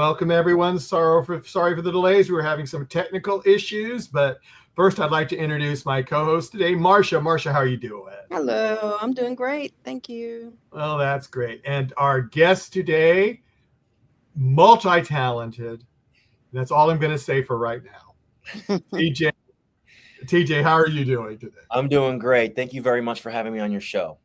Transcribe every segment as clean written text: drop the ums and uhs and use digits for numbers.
Welcome, everyone. Sorry for the delays. We were having some technical issues, but first I'd like to introduce my co-host today, Marsha. Marsha, how are you doing? Hello, I'm doing great. Thank you. Well, that's great. And our guest today, multi-talented. That's all I'm going to say for right now. TJ, TJ, how are you doing today? I'm doing great. Thank you very much for having me on your show.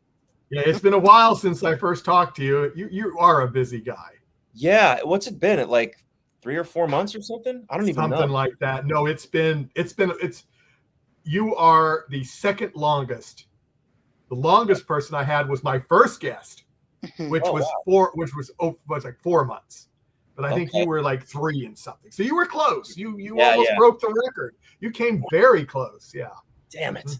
Yeah, it's been a while since I first talked to you. You are a busy guy. Yeah, what's it been? At like 3 or 4 months or something? I don't even know. Something like that. No, you are the second longest. The longest person I had was my first guest, which was like 4 months. But I think you were like 3 and something. So you were close. You almost broke the record. You came very close. Yeah. Damn it.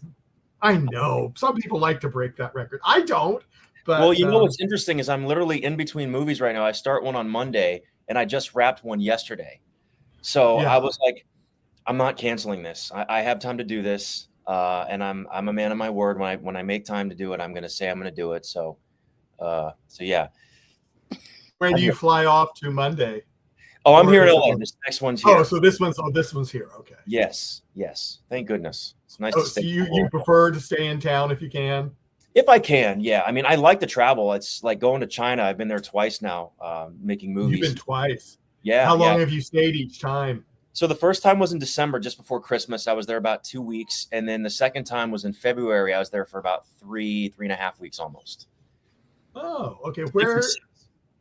I know. Some people like to break that record. I don't. But, well, you know what's interesting is I'm literally in between movies right now. I start one on Monday, and I just wrapped one yesterday. So I was like, I'm not canceling this. I have time to do this, and I'm a man of my word. When I make time to do it, I'm going to say I'm going to do it. So yeah. When do you fly off to Monday? Oh, I'm here in LA. This next one's here. Oh, so this one's here. Okay. Yes. Thank goodness. It's nice to stay. So you prefer to stay in town if you can? If I can, yeah. I mean, I like to travel. It's like going to China. I've been there twice now, making movies. You've been twice? Yeah. How long have you stayed each time? So the first time was in December, just before Christmas. I was there about 2 weeks. And then the second time was in February. I was there for about 3.5 weeks almost. Oh, okay.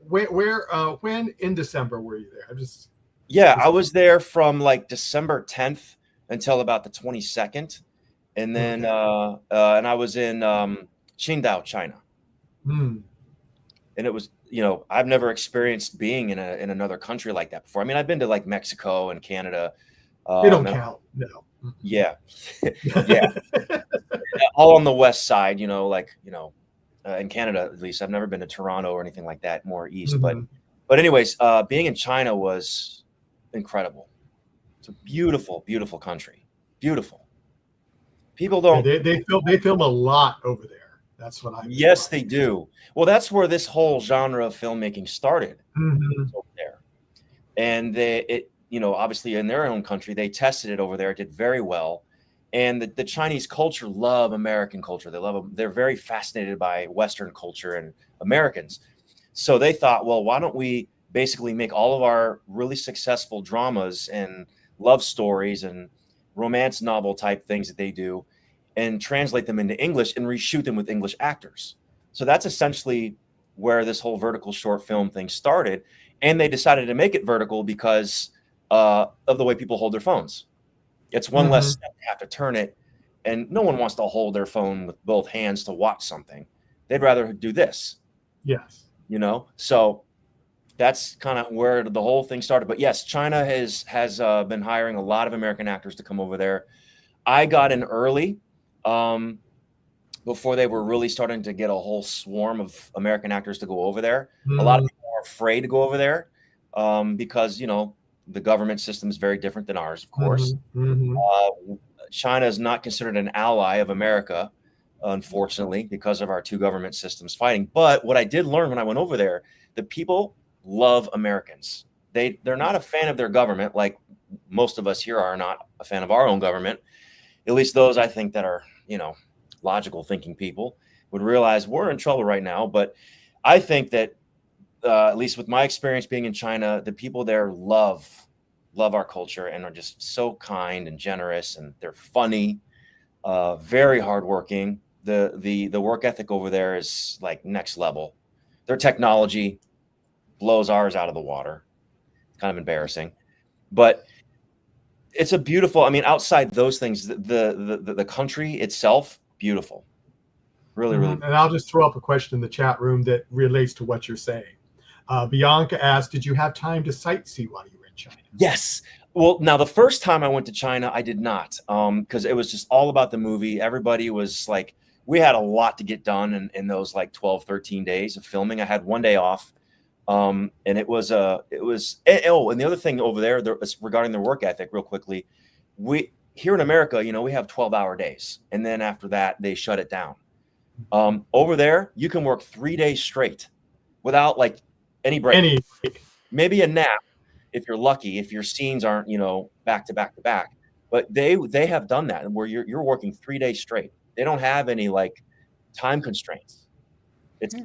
When in December were you there? I was there from like December 10th until about the 22nd. And then and I was in Qingdao, China. And it was, I've never experienced being in another country like that before. I mean, I've been to like Mexico and Canada. They don't count. No. Yeah. Yeah. All on the west side, in Canada, at least. I've never been to Toronto or anything like that, more east. But anyways, being in China was incredible. It's a beautiful, beautiful country. Beautiful. People don't. Yeah, they film a lot over there. That's what I. Yes, they do. Well, that's where this whole genre of filmmaking started. Over there, and obviously in their own country, they tested it over there. It did very well, and the Chinese culture love American culture. They love them. They're very fascinated by Western culture and Americans. So they thought, well, why don't we basically make all of our really successful dramas and love stories and romance novel type things that they do and translate them into English and reshoot them with English actors. So that's essentially where this whole vertical short film thing started. And they decided to make it vertical because of the way people hold their phones. It's one less step to have to turn it. And no one wants to hold their phone with both hands to watch something. They'd rather do this. Yes. So that's kind of where the whole thing started. But yes, China has been hiring a lot of American actors to come over there. I got in early before they were really starting to get a whole swarm of American actors to go over there. A lot of people are afraid to go over there because, the government system is very different than ours, of course. China is not considered an ally of America, unfortunately, because of our two government systems fighting. But what I did learn when I went over there, the people love Americans. They're not a fan of their government, like most of us here are not a fan of our own government. At least those I think that are, logical thinking people would realize we're in trouble right now. But I think that at least with my experience being in China, the people there love our culture and are just so kind and generous, and they're funny, very hardworking. The work ethic over there is like next level. Their technology blows ours out of the water. Kind of embarrassing, but it's a beautiful. I mean, outside those things, the country itself, beautiful, really. And I'll just throw up a question in the chat room that relates to what you're saying. Bianca asked, "Did you have time to sightsee while you were in China?" Yes. Well, now the first time I went to China, I did not, because it was just all about the movie. Everybody was like, we had a lot to get done in those like 12, 13 days of filming. I had one day off. And and the other thing over there regarding their work ethic real quickly, we here in America, we have 12-hour days. And then after that, they shut it down. Over there, you can work 3 days straight without like any break, maybe a nap. if you're lucky, if your scenes aren't, you know, back to back to back. But they have done that where you're working 3 days straight. They don't have any like time constraints. It's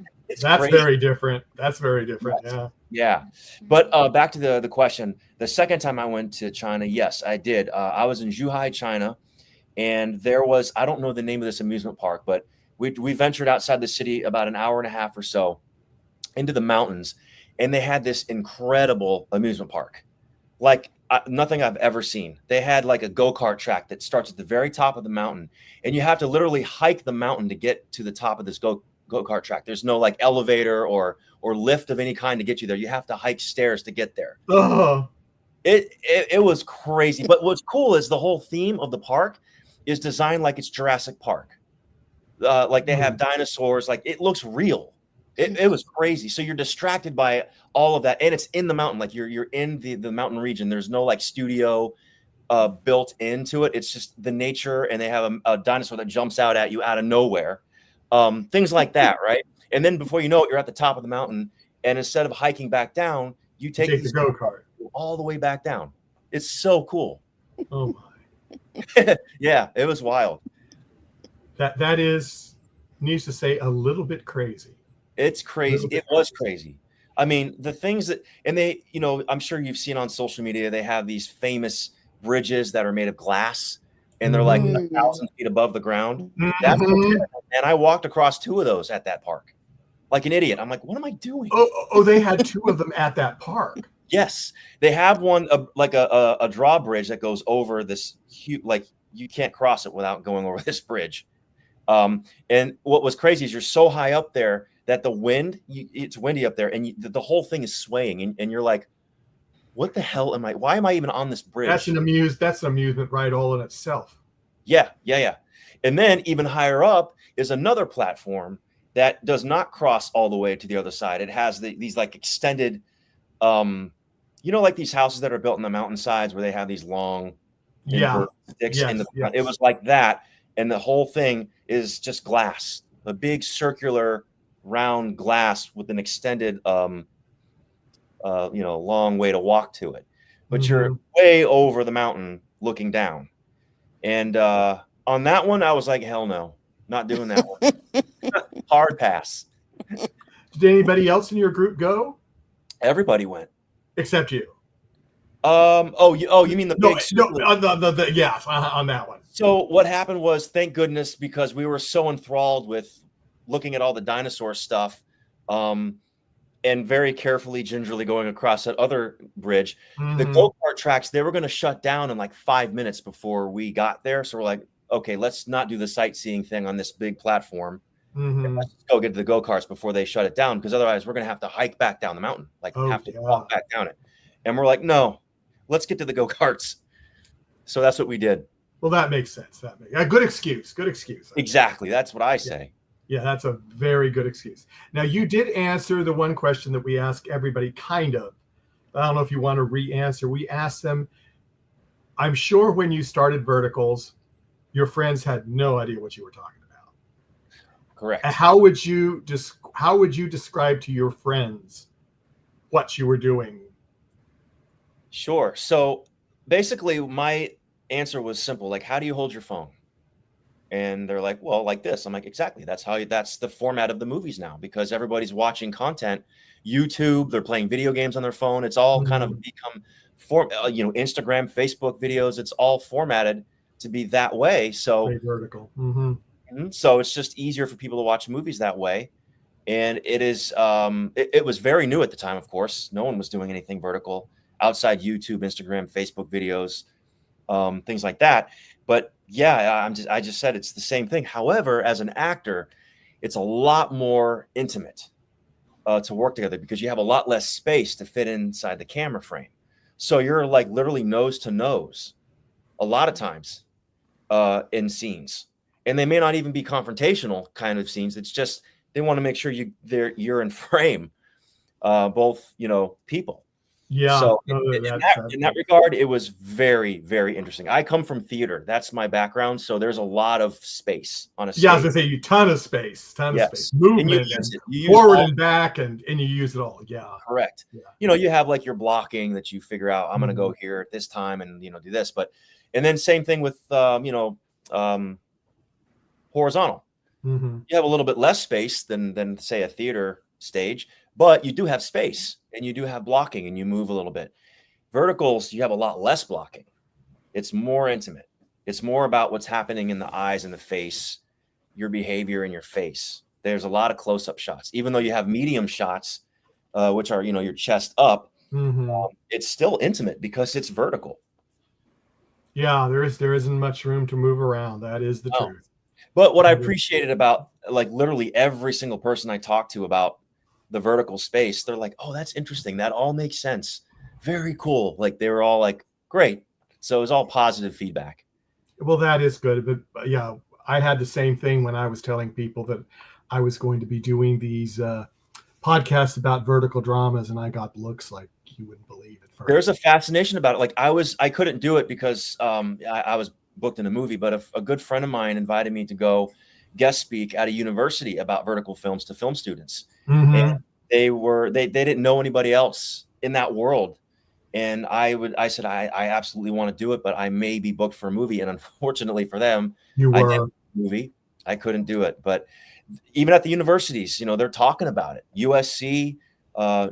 That's crazy. very different. That's very different. Yes. Yeah. Yeah. But back to the question. The second time I went to China, yes, I did. I was in Zhuhai, China, and there was, I don't know the name of this amusement park, but we ventured outside the city about an hour and a half or so into the mountains, and they had this incredible amusement park, like nothing I've ever seen. They had like a go-kart track that starts at the very top of the mountain, and you have to literally hike the mountain to get to the top of this go-kart track. There's no like elevator or lift of any kind to get you there. You have to hike stairs to get there. Oh. It was crazy. But what's cool is the whole theme of the park is designed like it's Jurassic Park. Like they have dinosaurs, like it looks real. It was crazy. So you're distracted by all of that, and it's in the mountain. Like you're in the mountain region. There's no like studio built into it. It's just the nature, and they have a dinosaur that jumps out at you out of nowhere. Things like that, right? And then before you know it, you're at the top of the mountain, and instead of hiking back down, you take the go-kart all the way back down. It's so cool. Oh my. Yeah, it was wild. That is, needs to say, a little bit crazy. It's crazy. It was crazy. I mean, the things that, and they, you know, I'm sure you've seen on social media, they have these famous bridges that are made of glass, and they're like 1,000 feet above the ground. That's and I walked across 2 of those at that park, like an idiot. I'm like, what am I doing? Oh, they had 2 of them at that park. Yes, they have one like a drawbridge that goes over this huge, like you can't cross it without going over this bridge. And what was crazy is you're so high up there that the wind, it's windy up there, and the whole thing is swaying, and you're like, what the hell am I? Why am I even on this bridge? That's an amusement ride all in itself. Yeah. And then even higher up is another platform that does not cross all the way to the other side. It has these like extended, you know, like these houses that are built in the mountainsides where they have these long sticks in the front. It was like that, and the whole thing is just glass, a big circular round glass with an extended you know, long way to walk to it, but you're way over the mountain looking down. And on that one I was like, hell no, not doing that one. Hard pass. Did anybody else in your group go? Everybody went except you. You mean the big on that one. So what happened was, thank goodness, because we were so enthralled with looking at all the dinosaur stuff, and very carefully, gingerly going across that other bridge, the go-kart tracks, they were going to shut down in like 5 minutes before we got there. So we're like, okay, let's not do the sightseeing thing on this big platform. Let's go get to the go-karts before they shut it down, because otherwise we're going to have to hike back down the mountain, like have to walk back down it. And we're like, no, let's get to the go-karts. So that's what we did. Well, that makes sense. That makes a good excuse. Good excuse. Exactly. That's what I say. Yeah, that's a very good excuse. Now, you did answer the one question that we ask everybody, kind of. I don't know if you want to re-answer. We asked them, I'm sure when you started Verticals, your friends had no idea what you were talking about. Correct. How would you describe to your friends what you were doing? Sure. So basically, my answer was simple. Like, how do you hold your phone? And they're like, well, like this. I'm like, exactly. That's the format of the movies now, because everybody's watching content. YouTube, they're playing video games on their phone. It's all kind of become Instagram, Facebook videos. It's all formatted to be that way. So very vertical. So it's just easier for people to watch movies that way. And it is, it was very new at the time, of course. No one was doing anything vertical outside YouTube, Instagram, Facebook videos, things like that. But yeah, I just said it's the same thing. However, as an actor, it's a lot more intimate to work together, because you have a lot less space to fit inside the camera frame. So you're like literally nose to nose a lot of times in scenes, and they may not even be confrontational kind of scenes. It's just they want to make sure you're in frame, both people. Yeah. So No, in that regard, it was very, very interesting. I come from theater. That's my background. So there's a lot of space on a stage. Yeah, I was gonna say you ton of space, movement, and you forward and back, and you use it all. Yeah. Correct. Yeah. You know, you have like your blocking that you figure out, I'm going to go here at this time and, you know, do this. But, and then same thing with, horizontal. You have a little bit less space than say a theater stage, but you do have space and you do have blocking and you move a little bit. Verticals, you have a lot less blocking. It's more intimate. It's more about what's happening in the eyes and the face, your behavior in your face. There's a lot of close-up shots, even though you have medium shots, which are, you know, your chest up. It's still intimate because it's vertical. Yeah, there isn't much room to move around. That is the truth. But what I appreciated about like literally every single person I talked to about the vertical space, they're like, oh, that's interesting. That all makes sense. Very cool. Like they were all like, great. So it was all positive feedback. Well, that is good. But yeah, I had the same thing when I was telling people that I was going to be doing these podcasts about vertical dramas, and I got looks like you wouldn't believe it. There's a fascination about it. Like I couldn't do it because I was booked in a movie, but a good friend of mine invited me to go guest speak at a university about vertical films to film students. And they didn't know anybody else in that world. And I said, I absolutely want to do it, but I may be booked for a movie. And unfortunately for them, I did a movie. I couldn't do it. But even at the universities, you know, they're talking about it. USC,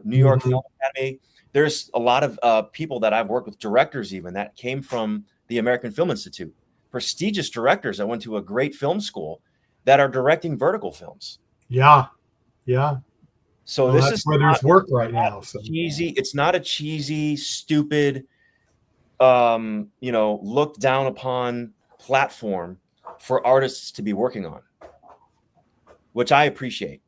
New York Film Academy. There's a lot of people that I've worked with, directors even, that came from the American Film Institute, prestigious directors that went to a great film school that are directing vertical films. Yeah. Yeah. So this is where there's work right now. So cheesy. It's not a cheesy, stupid, looked down upon platform for artists to be working on, which I appreciate,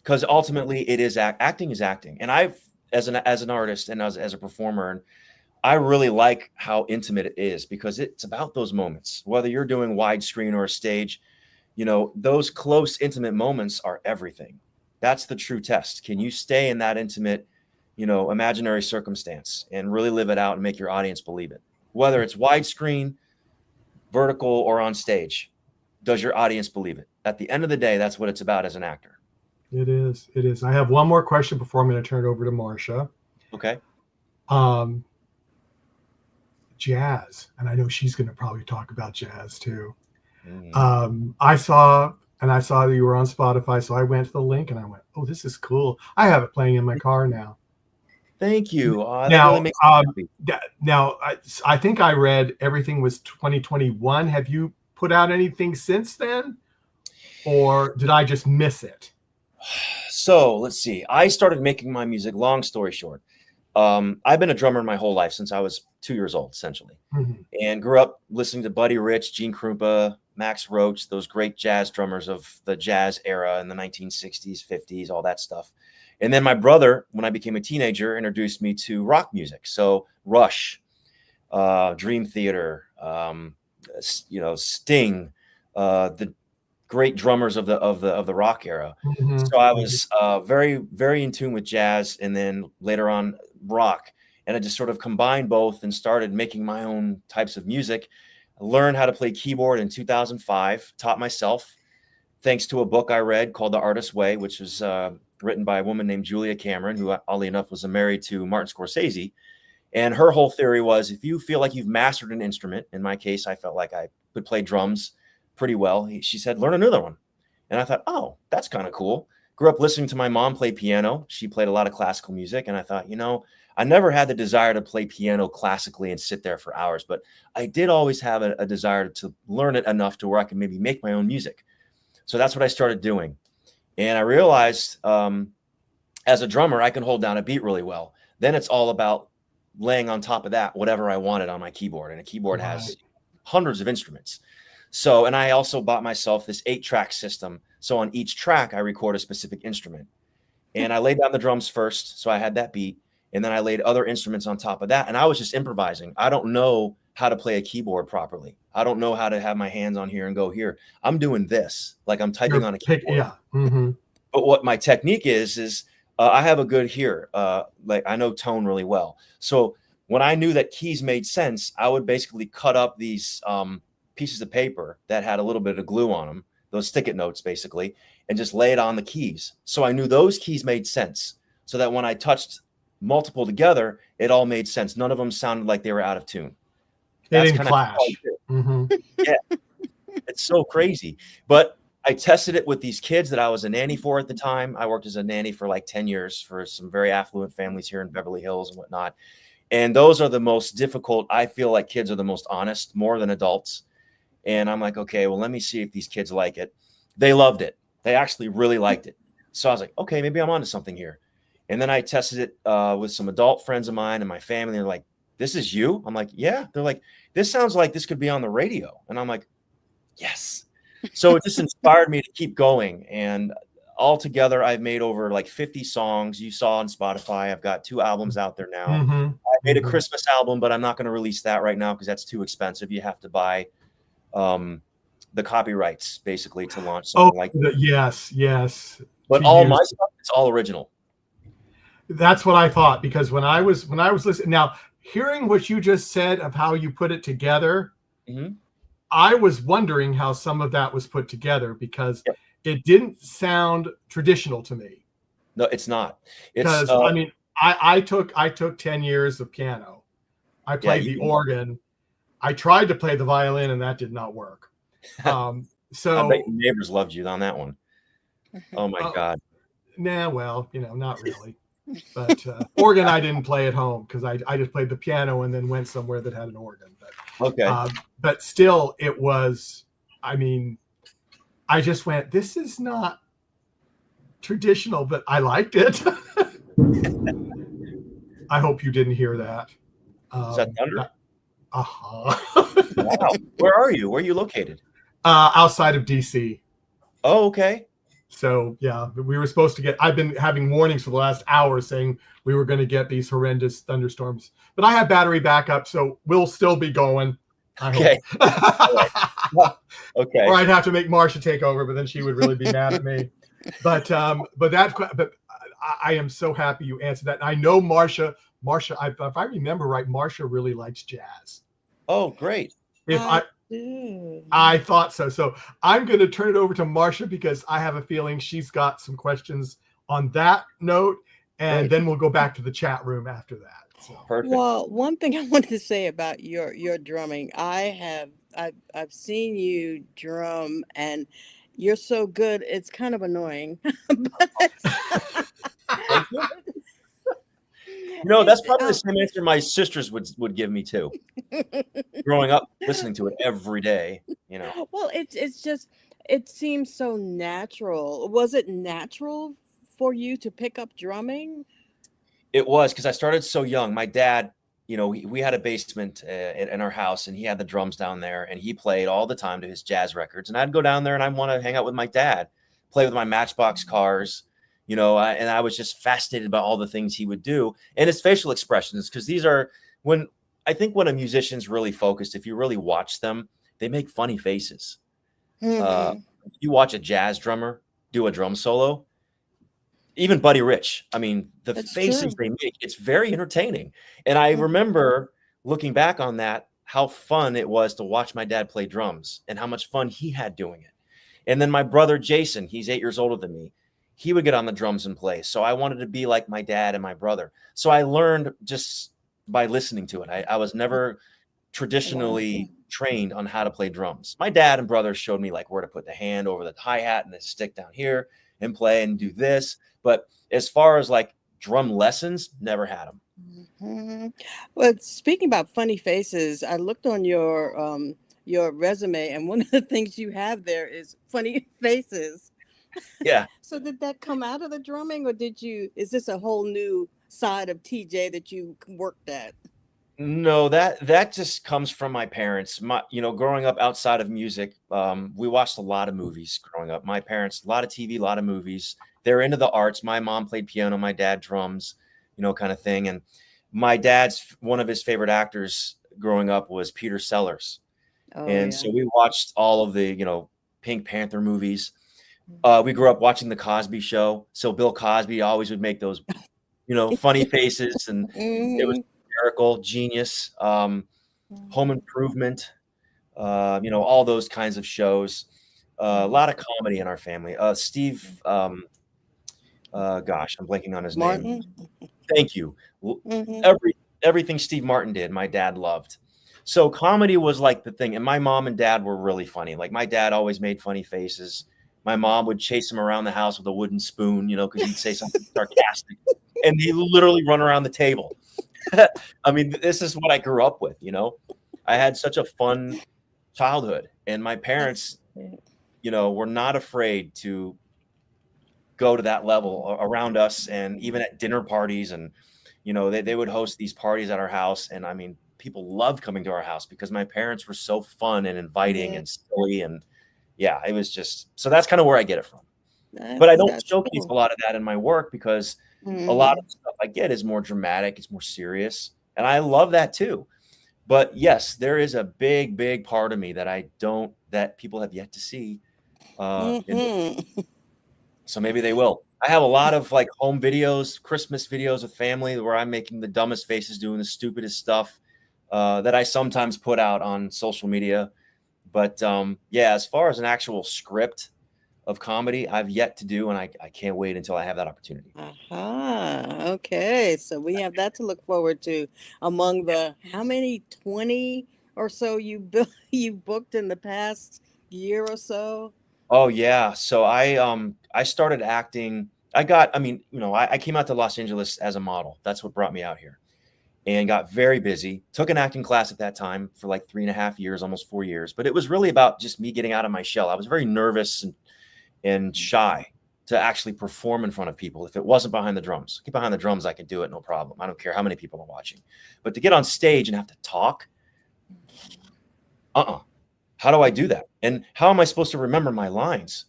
because ultimately it is acting is acting. And I've, as an artist and as a performer, and I really like how intimate it is, because it's about those moments, whether you're doing widescreen or a stage, you know, those close, intimate moments are everything. That's the true test. Can you stay in that intimate, you know, imaginary circumstance and really live it out and make your audience believe it? Whether it's widescreen, vertical, or on stage, does your audience believe it? At the end of the day, that's what it's about as an actor. It is. It is. I have one more question before I'm going to turn it over to Marcia. Okay. Jazz, and I know she's going to probably talk about jazz too. I saw that you were on Spotify, so I went to the link and I went, "Oh, this is cool." I have it playing in my car now. Thank you. Now, I think I read everything was 2021. Have you put out anything since then, or did I just miss it? So let's see. I started making my music. Long story short, I've been a drummer my whole life since I was 2 years old, essentially, and grew up listening to Buddy Rich, Gene Krupa, Max Roach, those great jazz drummers of the jazz era in the 1960s, 50s, all that stuff. And then my brother, when I became a teenager, introduced me to rock music. So Rush, Dream Theater, Sting, the great drummers of the rock era. So I was very, very in tune with jazz, and then later on rock. And I just sort of combined both and started making my own types of music. I learned how to play keyboard in 2005, taught myself, thanks to a book I read called The Artist's Way, which was written by a woman named Julia Cameron, who, oddly enough, was married to Martin Scorsese. And her whole theory was, if you feel like you've mastered an instrument, in my case, I felt like I could play drums pretty well. She said, learn another one. And I thought, oh, that's kind of cool. Grew up listening to my mom play piano. She played a lot of classical music. And I thought, you know, I never had the desire to play piano classically and sit there for hours, but I did always have a desire to learn it enough to where I could maybe make my own music. So that's what I started doing. And I realized as a drummer, I can hold down a beat really well. Then it's all about laying on top of that whatever I wanted on my keyboard. And a keyboard has hundreds of instruments. So, and I also bought myself this 8-track system. So on each track, I record a specific instrument. And I laid down the drums first, so I had that beat. And then I laid other instruments on top of that. And I was just improvising. I don't know how to play a keyboard properly. I don't know how to have my hands on here and go here. I'm doing this, like I'm typing on a keyboard. But what my technique is I have a good ear. Like I know tone really well. So when I knew that keys made sense, I would basically cut up these pieces of paper that had a little bit of glue on them, those stick-it notes basically, and just lay it on the keys. So I knew those keys made sense. So that when I touched multiple together, it all made sense. None of them sounded like they were out of tune. They didn't clash. Yeah, it's so crazy. But I tested it with these kids that I was a nanny for at the time. I worked as a nanny for like 10 years for some very affluent families here in Beverly Hills and whatnot. And those are the most difficult. I feel like kids are the most honest, more than adults. And I'm like, okay, well, let me see if these kids like it. They loved it. They actually really liked it. So I was like, okay, maybe I'm onto something here. And then I tested it with some adult friends of mine and my family. They're like, this is you? I'm like, yeah. They're like, this sounds like this could be on the radio. And I'm like, yes. So it just inspired me to keep going. And altogether, I've made over like 50 songs. You saw on Spotify. I've got 2 albums out there now. I made a Christmas album, but I'm not going to release that right now because that's too expensive. You have to buy the copyrights basically to launch something like that. Yes. But all my stuff, it's all original. That's what I thought, because when I was listening, now hearing what you just said of how you put it together, I was wondering how some of that was put together, because it didn't sound traditional to me. No, it's not. Because I mean, I took 10 years of piano. I played the organ. I tried to play the violin, and that did not work. So I bet your neighbors loved you on that one. Oh my God. Nah, well, not really. But organ I didn't play at home, because I just played the piano and then went somewhere that had an organ. But, okay. But still, it was, I mean, I just went, this is not traditional, but I liked it. I hope you didn't hear that. Is that thunder? Wow. Where are you? Where are you located? Outside of DC. Oh, okay. So yeah, we were supposed to get, I've been having warnings for the last hour saying we were going to get these horrendous thunderstorms, but I have battery backup, so we'll still be going. Okay. Okay. Or I'd have to make Marsha take over, but then she would really be mad at me. But I am so happy you answered that. And I know Marsha, if I remember right, Marsha really likes jazz. Oh, great. I thought so. So I'm going to turn it over to Marsha, because I have a feeling she's got some questions on that note, and then we'll go back to the chat room after that. So. Perfect. Well, one thing I wanted to say about your drumming, I've seen you drum, and you're so good. It's kind of annoying. Thank you. That's probably the same answer my sisters would give me too. Growing up, listening to it every day, Well, it's just, it seems so natural. Was it natural for you to pick up drumming? It was, because I started so young. My dad, we had a basement in our house, and he had the drums down there, and he played all the time to his jazz records. And I'd go down there and I'd want to hang out with my dad, play with my Matchbox cars. And I was just fascinated by all the things he would do and his facial expressions, because these are when a musician's really focused, if you really watch them, they make funny faces. If you watch a jazz drummer do a drum solo, even Buddy Rich, I mean, That's faces true. They make, it's very entertaining. And I remember looking back on that, how fun it was to watch my dad play drums and how much fun he had doing it. And then my brother, Jason, he's 8 years older than me. He would get on the drums and play. So I wanted to be like my dad and my brother. So I learned just by listening to it. I was never traditionally trained on how to play drums. My dad and brother showed me like where to put the hand over the hi-hat and the stick down here and play and do this. But as far as like drum lessons, never had them. Well, speaking about funny faces, I looked on your resume, and one of the things you have there is funny faces. Yeah. So did that come out of the drumming, or is this a whole new side of TJ that you worked at? No, that just comes from my parents. Growing up outside of music, we watched a lot of movies growing up. My parents, a lot of TV, a lot of movies. They're into the arts. My mom played piano, my dad drums, kind of thing. And my dad's, one of his favorite actors growing up was Peter Sellers. So we watched all of the, Pink Panther movies. We grew up watching the Cosby Show, so Bill Cosby always would make those, funny faces, and it was Mhm. hysterical, genius. Home Mhm. Improvement, all those kinds of shows. A lot of comedy in our family. Steve, gosh, I'm blanking on his name. Martin. Thank you. Mhm. Everything Steve Martin did, my dad loved. So comedy was like the thing, and my mom and dad were really funny. Like my dad always made funny faces. My mom would chase him around the house with a wooden spoon, because he'd say something sarcastic, and he'd literally run around the table. I mean, this is what I grew up with. I had such a fun childhood, and my parents, were not afraid to go to that level around us, and even at dinner parties, and they would host these parties at our house, and I mean, people loved coming to our house because my parents were so fun and inviting Yeah, and silly, and yeah, it was just, so that's kind of where I get it from. But I don't that's showcase a cool. lot of that in my work because a lot of Mhm. stuff I get is more dramatic, it's more serious, and I love that too. But yes, there is a big part of me that people have yet to see. Mhm. So maybe they will. I have a lot of like home videos, Christmas videos with family where I'm making the dumbest faces, doing the stupidest stuff that I sometimes put out on social media. But yeah, as far as an actual script of comedy, I've yet to do, and I can't wait until I have that opportunity. Aha. Okay. So we have that to look forward to among the how many 20 or so you booked in the past year or so? Oh yeah. So I started acting. I came out to Los Angeles as a model. That's what brought me out here. And got very busy. Took an acting class at that time for like 3.5 years, almost 4 years. But it was really about just me getting out of my shell. I was very nervous and shy to actually perform in front of people if it wasn't behind the drums. Get behind the drums, I could do it, no problem. I don't care how many people are watching. But to get on stage and have to talk, uh-uh. How do I do that? And how am I supposed to remember my lines?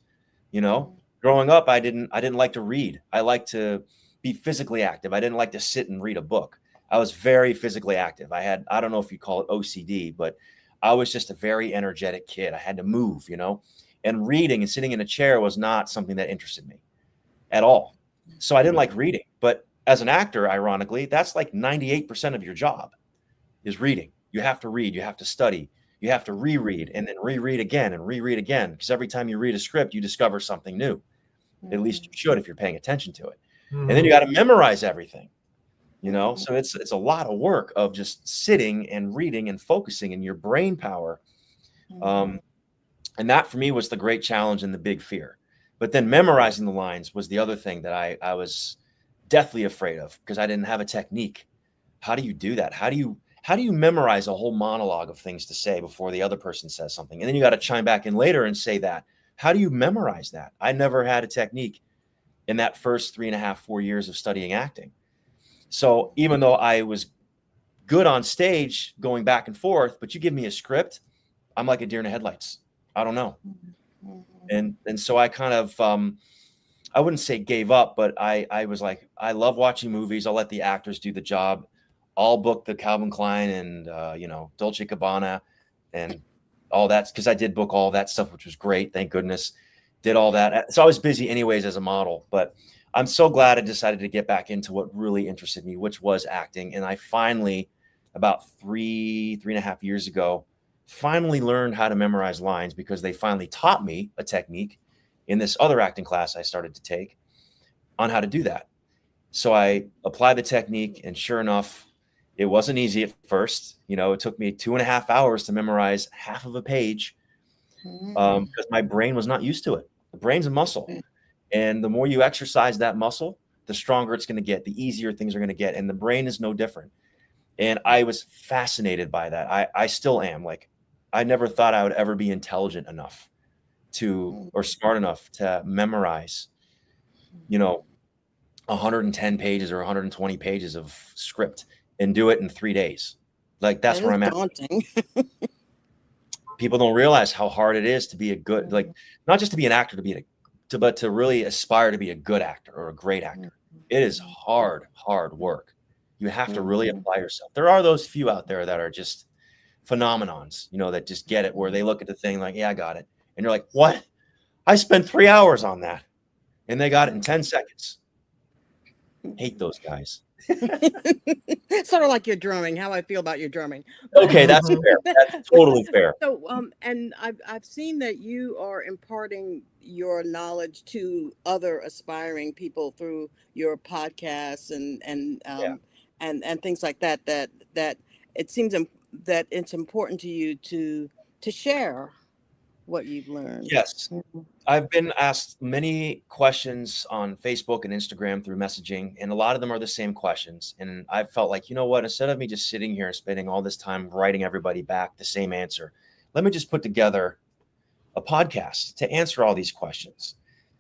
You know, growing up, I didn't like to read. I like to be physically active. I didn't like to sit and read a book. I was very physically active. I don't know if you call it OCD, but I was just a very energetic kid. I had to move, and reading and sitting in a chair was not something that interested me at all. So I didn't like reading. But as an actor, ironically, that's like 98% of your job is reading. You have to read, you have to study, you have to reread and then reread again and reread again. Because every time you read a script, you discover something new. At least you should if you're paying attention to it. And then you got to memorize everything, So it's a lot of work of just sitting and reading and focusing in your brain power. And that for me was the great challenge and the big fear. But then memorizing the lines was the other thing that I was deathly afraid of because I didn't have a technique. How do you do that? How do you memorize a whole monologue of things to say before the other person says something? And then you got to chime back in later and say that. How do you memorize that? I never had a technique in that first 3.5, 4 years of studying acting. So even though I was good on stage going back and forth, but you give me a script, I'm like a deer in the headlights. I don't know. And so I kind of I wouldn't say gave up, but I was like, I love watching movies. I'll let the actors do the job. I'll book the Calvin Klein and Dolce Gabbana and all that because I did book all that stuff, which was great. Thank goodness. Did all that. So I was busy anyways as a model, but I'm so glad I decided to get back into what really interested me, which was acting. And I finally, about 3.5 years ago, finally learned how to memorize lines because they finally taught me a technique in this other acting class I started to take on how to do that. So I applied the technique, and sure enough, it wasn't easy at first. It took me 2.5 hours to memorize half of a page because my brain was not used to it. The brain's a muscle. And the more you exercise that muscle, the stronger it's going to get, the easier things are going to get. And the brain is no different. And I was fascinated by that. I still am. Like, I never thought I would ever be intelligent enough or smart enough to memorize, 110 pages or 120 pages of script and do it in 3 days. Like, that's That where is I'm at. daunting. People don't realize how hard it is to be a good, like, not just to be an actor, but to really aspire to be a good actor or a great actor. It is hard work. You have to really apply yourself. There are those few out there that are just phenomenons, that just get it, where they look at the thing like, yeah, I got it. And you're like, what? I spent 3 hours on that, and they got it in 10 seconds. Hate those guys. Sort of like your drumming, how I feel about your drumming. Okay, that's fair. That's totally fair. So, and I've seen that you are imparting your knowledge to other aspiring people through your podcasts and things like that. That it seems that it's important to you to share what you've learned. Yes. I've been asked many questions on Facebook and Instagram through messaging, and a lot of them are the same questions. And I felt like, you know what, instead of me just sitting here and spending all this time writing everybody back the same answer, let me just put together a podcast to answer all these questions,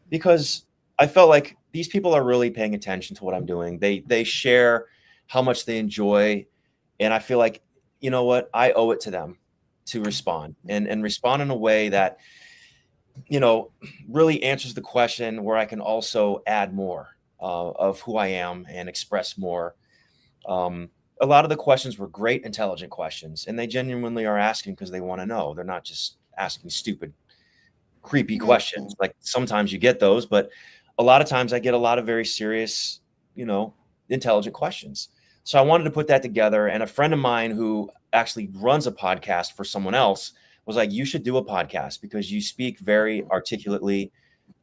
because I felt like these people are really paying attention to what I'm doing. They share how much they enjoy. And I feel like, you know what, I owe it to them to respond and respond in a way that, you know, really answers the question where I can also add more of who I am and express more. A lot of the questions were great, intelligent questions, and they genuinely are asking because they want to know. They're not just asking stupid, creepy questions. Like sometimes you get those, but a lot of times I get a lot of very serious, you know, intelligent questions. So I wanted to put that together. And a friend of mine who actually runs a podcast for someone else was like, you should do a podcast because you speak very articulately.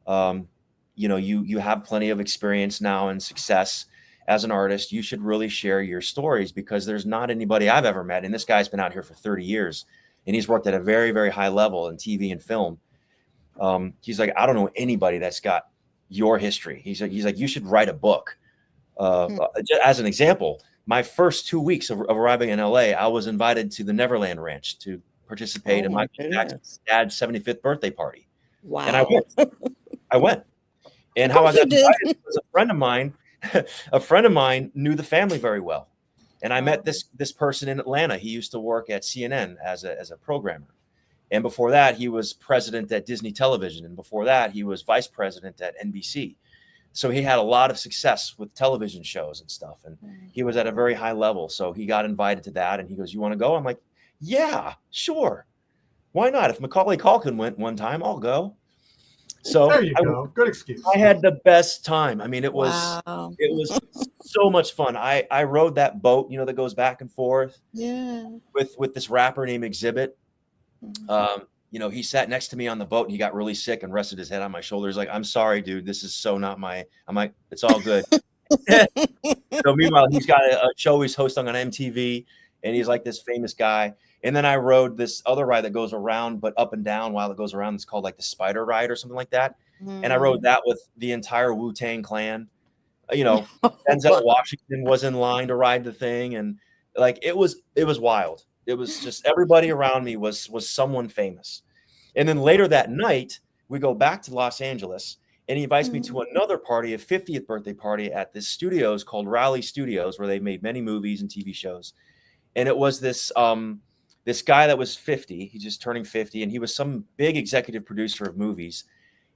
You know, you have plenty of experience now and success as an artist. You should really share your stories, because there's not anybody I've ever met. And this guy's been out here for 30 years and he's worked at a very, very high level in TV and film. He's like, I don't know anybody that's got your history. He's like, you should write a book. As an example, my first 2 weeks of arriving in LA, I was invited to the Neverland Ranch to participate in Michael Jackson's dad's 75th birthday party. Wow. And I went. And how I got invited was a friend of mine knew the family very well. And I met this person in Atlanta. He used to work at CNN as a programmer. And before that, he was president at Disney Television. And before that, he was vice president at NBC. So he had a lot of success with television shows and stuff. And he was at a very high level. So he got invited to that. And he goes, you want to go? I'm like, yeah, sure. Why not? If Macaulay Culkin went one time, I'll go. So there you go. Good excuse. I had the best time. I mean, it was so much fun. I rode that boat, you know, that goes back and forth. Yeah. With this rapper named Exhibit. You know, he sat next to me on the boat and he got really sick and rested his head on my shoulders. Like, I'm sorry, dude, this is so not my, I'm like, it's all good. So meanwhile, he's got a show he's hosting on MTV and he's like this famous guy. And then I rode this other ride that goes around, but up and down while it goes around. It's called like the Spider Ride or something like that. And I rode that with the entire Wu-Tang Clan. You know, Denzel Washington was in line to ride the thing. And like, it was wild. It was just everybody around me was someone famous. And then later that night, we go back to Los Angeles and he invites me to another party, a 50th birthday party at this studios called Raleigh Studios, where they made many movies and TV shows. And it was this this guy that was 50, he's just turning 50, and he was some big executive producer of movies.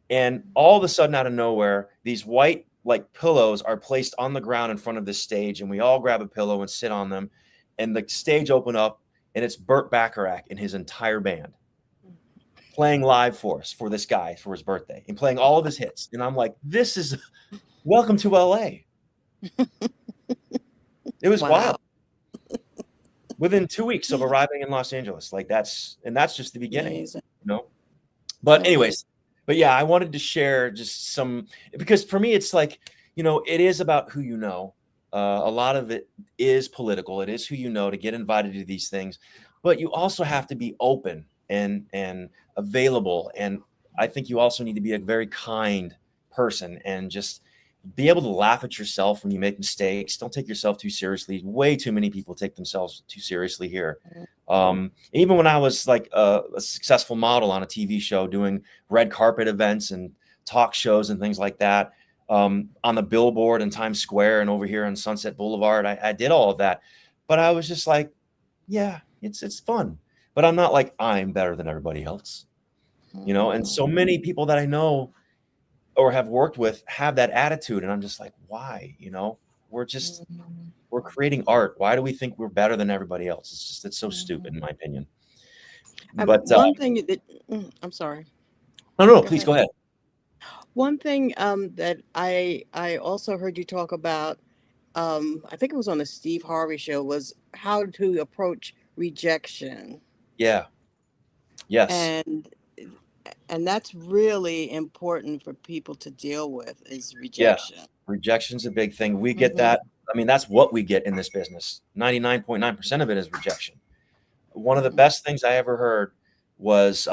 And all of a sudden, out of nowhere, these white like pillows are placed on the ground in front of this stage, and we all grab a pillow and sit on them. And the stage opened up, and it's Burt Bacharach and his entire band playing live for us, for this guy, for his birthday, and playing all of his hits. And I'm like, this is welcome to LA. It was wild. Within 2 weeks of arriving in Los Angeles, like that's just the beginning, Amazing. you know? But anyways, but yeah, I wanted to share just some, because for me, it's like, you know, it is about who you know. A lot of it is political. It is who you know to get invited to these things, but you also have to be open and available. And I think you also need to be a very kind person and just be able to laugh at yourself when you make mistakes. Don't take yourself too seriously. Way too many people take themselves too seriously here. Even when I was like a successful model on a TV show doing red carpet events and talk shows and things like that, on the billboard in Times Square and over here on Sunset Boulevard, I did all of that. But I was just like, yeah, it's fun. But I'm not like I'm better than everybody else, you know? And so many people that I know or have worked with have that attitude. And I'm just like, why? You know, we're creating art. Why do we think we're better than everybody else? It's so stupid in my opinion. But one thing that I'm sorry. No, please go ahead. One thing that I also heard you talk about, I think it was on the Steve Harvey show, was how to approach rejection. Yeah. Yes. And that's really important for people to deal with, is Yeah. rejection. Rejection's a big thing. We get Hmm. that. I mean, that's what we get in this business. 99.9% of it is rejection. One of the Hmm. best things I ever heard was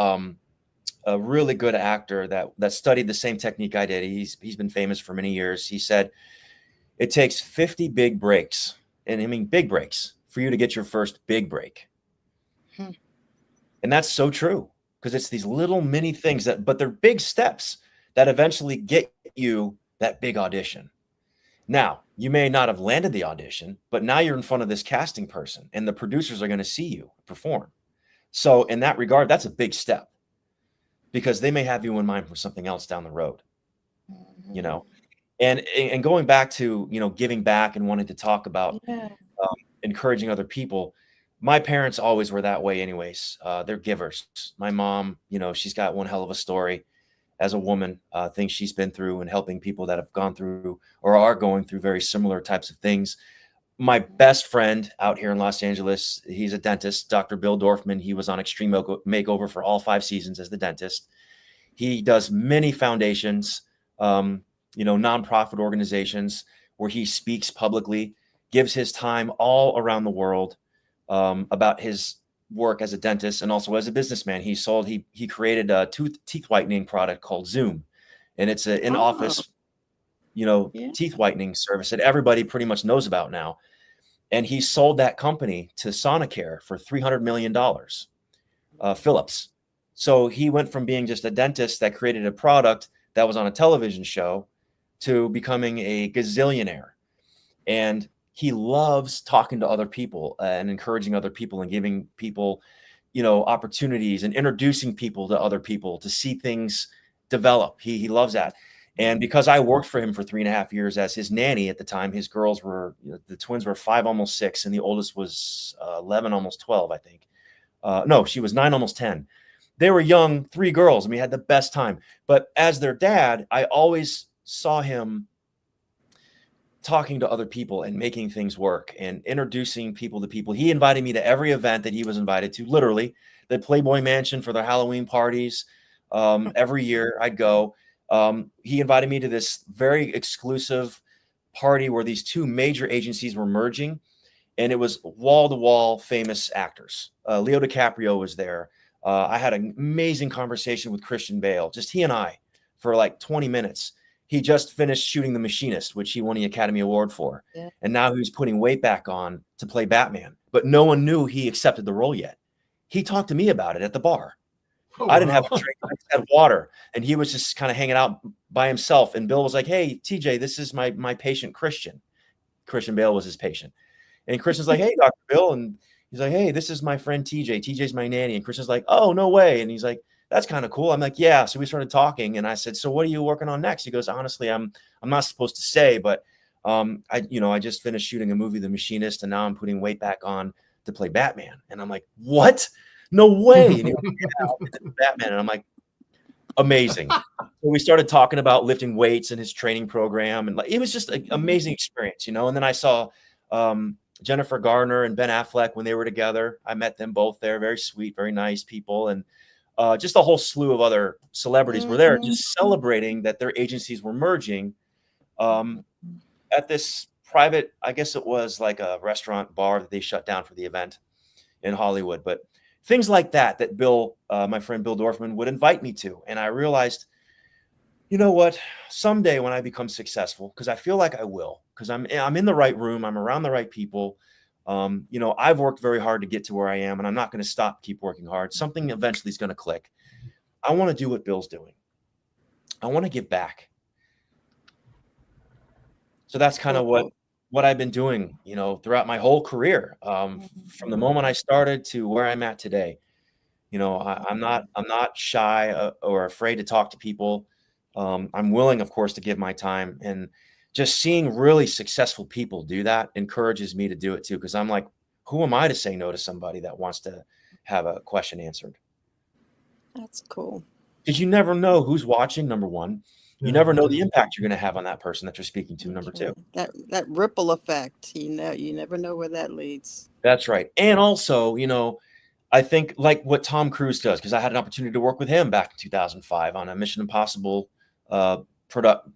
a really good actor that studied the same technique I did. He's been famous for many years. He said it takes 50 big breaks, and I mean big breaks, for you to get your first big break. Hmm. And that's so true, because it's these little mini things but they're big steps that eventually get you that big audition. Now, you may not have landed the audition, but now you're in front of this casting person and the producers are going to see you perform. So in that regard, that's a big step, because they may have you in mind for something else down the road, you know. And going back to, giving back and wanting to talk about Yeah. encouraging other people. My parents always were that way anyways. They're givers. My mom, she's got one hell of a story as a woman, things she's been through and helping people that have gone through or are going through very similar types of things. My best friend out here in Los Angeles, he's a dentist, Dr. Bill Dorfman. He was on Extreme Makeover for all 5 seasons as the dentist. He does many foundations, nonprofit organizations where he speaks publicly, gives his time all around the world about his work as a dentist and also as a businessman. He created a teeth whitening product called Zoom, and it's an in-office, Yeah. teeth whitening service that everybody pretty much knows about now. And he sold that company to Sonicare for $300 million, Phillips. So he went from being just a dentist that created a product that was on a television show to becoming a gazillionaire. And he loves talking to other people and encouraging other people and giving people, opportunities and introducing people to other people to see things develop. He loves that. And because I worked for him for 3.5 years as his nanny at the time, his girls were, the twins were 5, almost 6, and the oldest was 11, almost 12, I think. No, she was 9, almost 10. They were young, 3 girls, and we had the best time. But as their dad, I always saw him talking to other people and making things work and introducing people to people. He invited me to every event that he was invited to, literally. The Playboy Mansion for their Halloween parties. Every year I'd go. He invited me to this very exclusive party where these 2 major agencies were merging, and it was wall-to-wall famous actors. Leo DiCaprio was there. I had an amazing conversation with Christian Bale, just he and I, for like 20 minutes. He just finished shooting The Machinist, which he won the Academy Award for. Yeah. And now he's putting weight back on to play Batman. But no one knew he accepted the role yet. He talked to me about it at the bar. Oh, I didn't have wow. a drink. I just had water. And he was just kind of hanging out by himself. And Bill was like, "Hey, TJ, this is my patient, Christian." Christian Bale was his patient. And Christian's like, "Hey, Dr. Bill." And he's like, "Hey, this is my friend TJ. TJ's my nanny." And Christian's like, "Oh, no way." And he's like, "That's kind of cool." I'm like, "Yeah." So we started talking, and I said, "So what are you working on next?" He goes, "Honestly, I'm not supposed to say, but I just finished shooting a movie, The Machinist, and now I'm putting weight back on to play Batman." And I'm like, "What? No way." And he goes, "Yeah, I'll be Batman." And I'm like, "Amazing." So we started talking about lifting weights and his training program, and like it was just an amazing experience, And then I saw Jennifer Garner and Ben Affleck when they were together. I met them both there. Very sweet, very nice people. And just a whole slew of other celebrities were there, just celebrating that their agencies were merging at this private, I guess it was like a restaurant bar that they shut down for the event in Hollywood. But things like that Bill, my friend Bill Dorfman, would invite me to. And I realized, you know what, someday when I become successful, because I feel like I will, because I'm in the right room, I'm around the right people. I've worked very hard to get to where I am, and I'm not going to keep working hard. Something eventually is going to click. I want to do what Bill's doing. I want to give back. So that's kind of what I've been doing, throughout my whole career, from the moment I started to where I'm at today. I'm not shy or afraid to talk to people. I'm willing, of course, to give my time, and just seeing really successful people do that encourages me to do it too. Because I'm like, who am I to say no to somebody that wants to have a question answered? That's cool. Because you never know who's watching, number one. You never know the impact you're going to have on that person that you're speaking to. Number two, that ripple effect, you never know where that leads. That's right. And also, I think like what Tom Cruise does, because I had an opportunity to work with him back in 2005 on a Mission Impossible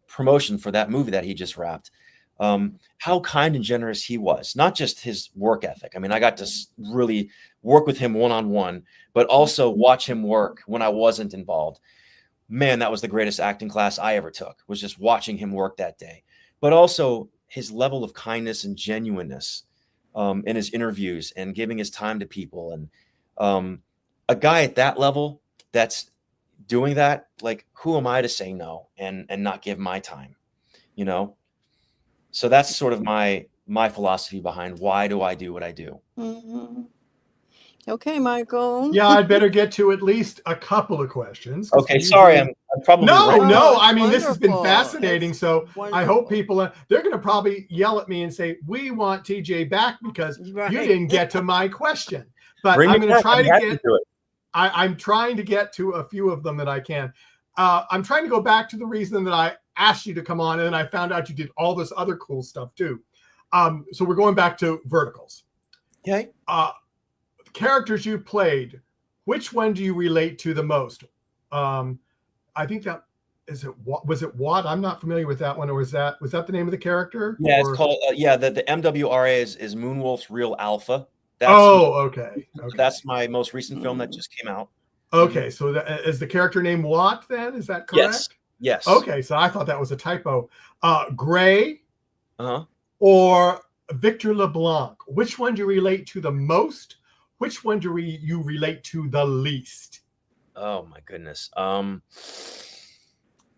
promotion for that movie that he just wrapped. How kind and generous he was, not just his work ethic. I mean, I got to really work with him one-on-one, but also watch him work when I wasn't involved. Man, that was the greatest acting class I ever took, was just watching him work that day. But also his level of kindness and genuineness in his interviews and giving his time to people. And a guy at that level that's doing that, like, who am I to say no and not give my time, So that's sort of my philosophy behind why do I do what I do. Mm-hmm. Okay, Michael. Yeah, I'd better get to at least a couple of questions. Okay, sorry, I'm probably no. I mean, wonderful. this has been fascinating. So wonderful. I hope people they're going to probably yell at me and say, "We want TJ back because you didn't get to my question." But I'm going to try to get. I'm trying to get to a few of them that I can. I'm trying to go back to the reason that I asked you to come on, and then I found out you did all this other cool stuff too. So we're going back to verticals. Okay. Characters you played, which one do you relate to the most? I think that was it Watt? I'm not familiar with that one, or was that the name of the character? Yeah, it's called the MWRA is Moonwolf's Real Alpha. Okay. That's my most recent film that just came out. Okay, so is the character named Watt then? Is that correct? Yes. Okay, so I thought that was a typo. Gray or Victor LeBlanc, which one do you relate to the most? Which one do you relate to the least? Oh my goodness.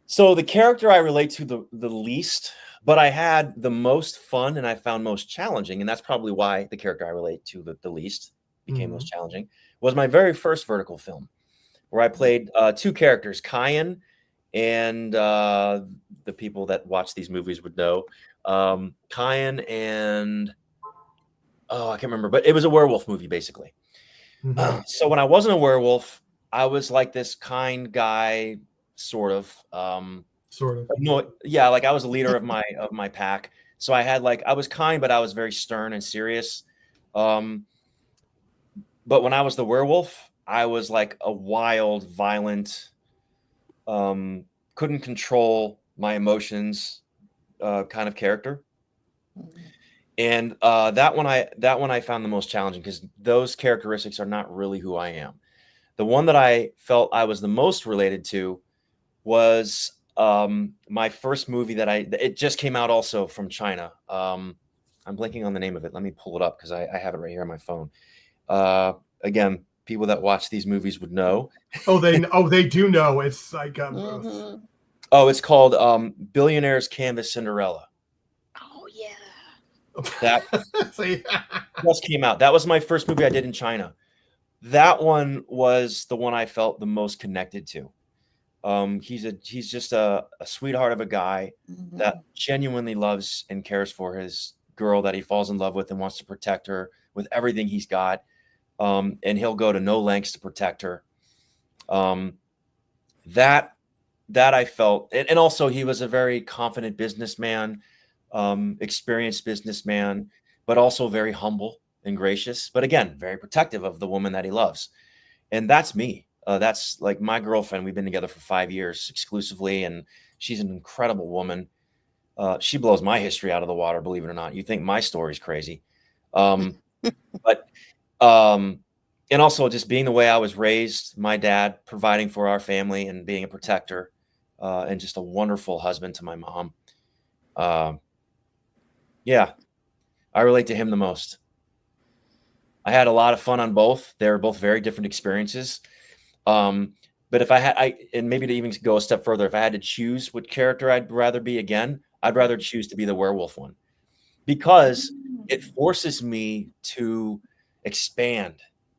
So the character I relate to the least, but I had the most fun and I found most challenging, and that's probably why the character I relate to the least became most challenging, was my very first vertical film, where I played two characters, Kyan, and the people that watch these movies would know, Kyan and I can't remember, but it was a werewolf movie basically. So when I wasn't a werewolf, I was like this kind guy, sort of. No, yeah, like I was a leader of my pack. So I had I was kind, but I was very stern and serious. But when I was the werewolf, I was like a wild, violent, couldn't control my emotions kind of character. And that one I found the most challenging because those characteristics are not really who I am. The one that I felt I was the most related to was my first movie it just came out also from China. I'm blanking on the name of it. Let me pull it up because I have it right here on my phone. Again, people that watch these movies would know. They do know. It's like it's called Billionaire's Canvas Cinderella. Oh yeah. That just came out. That was my first movie I did in China. That one was the one I felt the most connected to. He's just a sweetheart of a guy that genuinely loves and cares for his girl that he falls in love with and wants to protect her with everything he's got. And he'll go to no lengths to protect her. That I felt, and also he was a very confident businessman, experienced businessman, but also very humble and gracious, but again, very protective of the woman that he loves. And that's me. That's like my girlfriend. We've been together for 5 years exclusively, and she's an incredible woman. She blows my history out of the water, believe it or not. You think my story's crazy. But and also just being the way I was raised, my dad providing for our family and being a protector, and just a wonderful husband to my mom. Yeah, I relate to him the most. I had a lot of fun on both. They were both very different experiences. But if and maybe to even go a step further, if I had to choose what character I'd rather be again, I'd rather choose to be the werewolf one, because it forces me to expand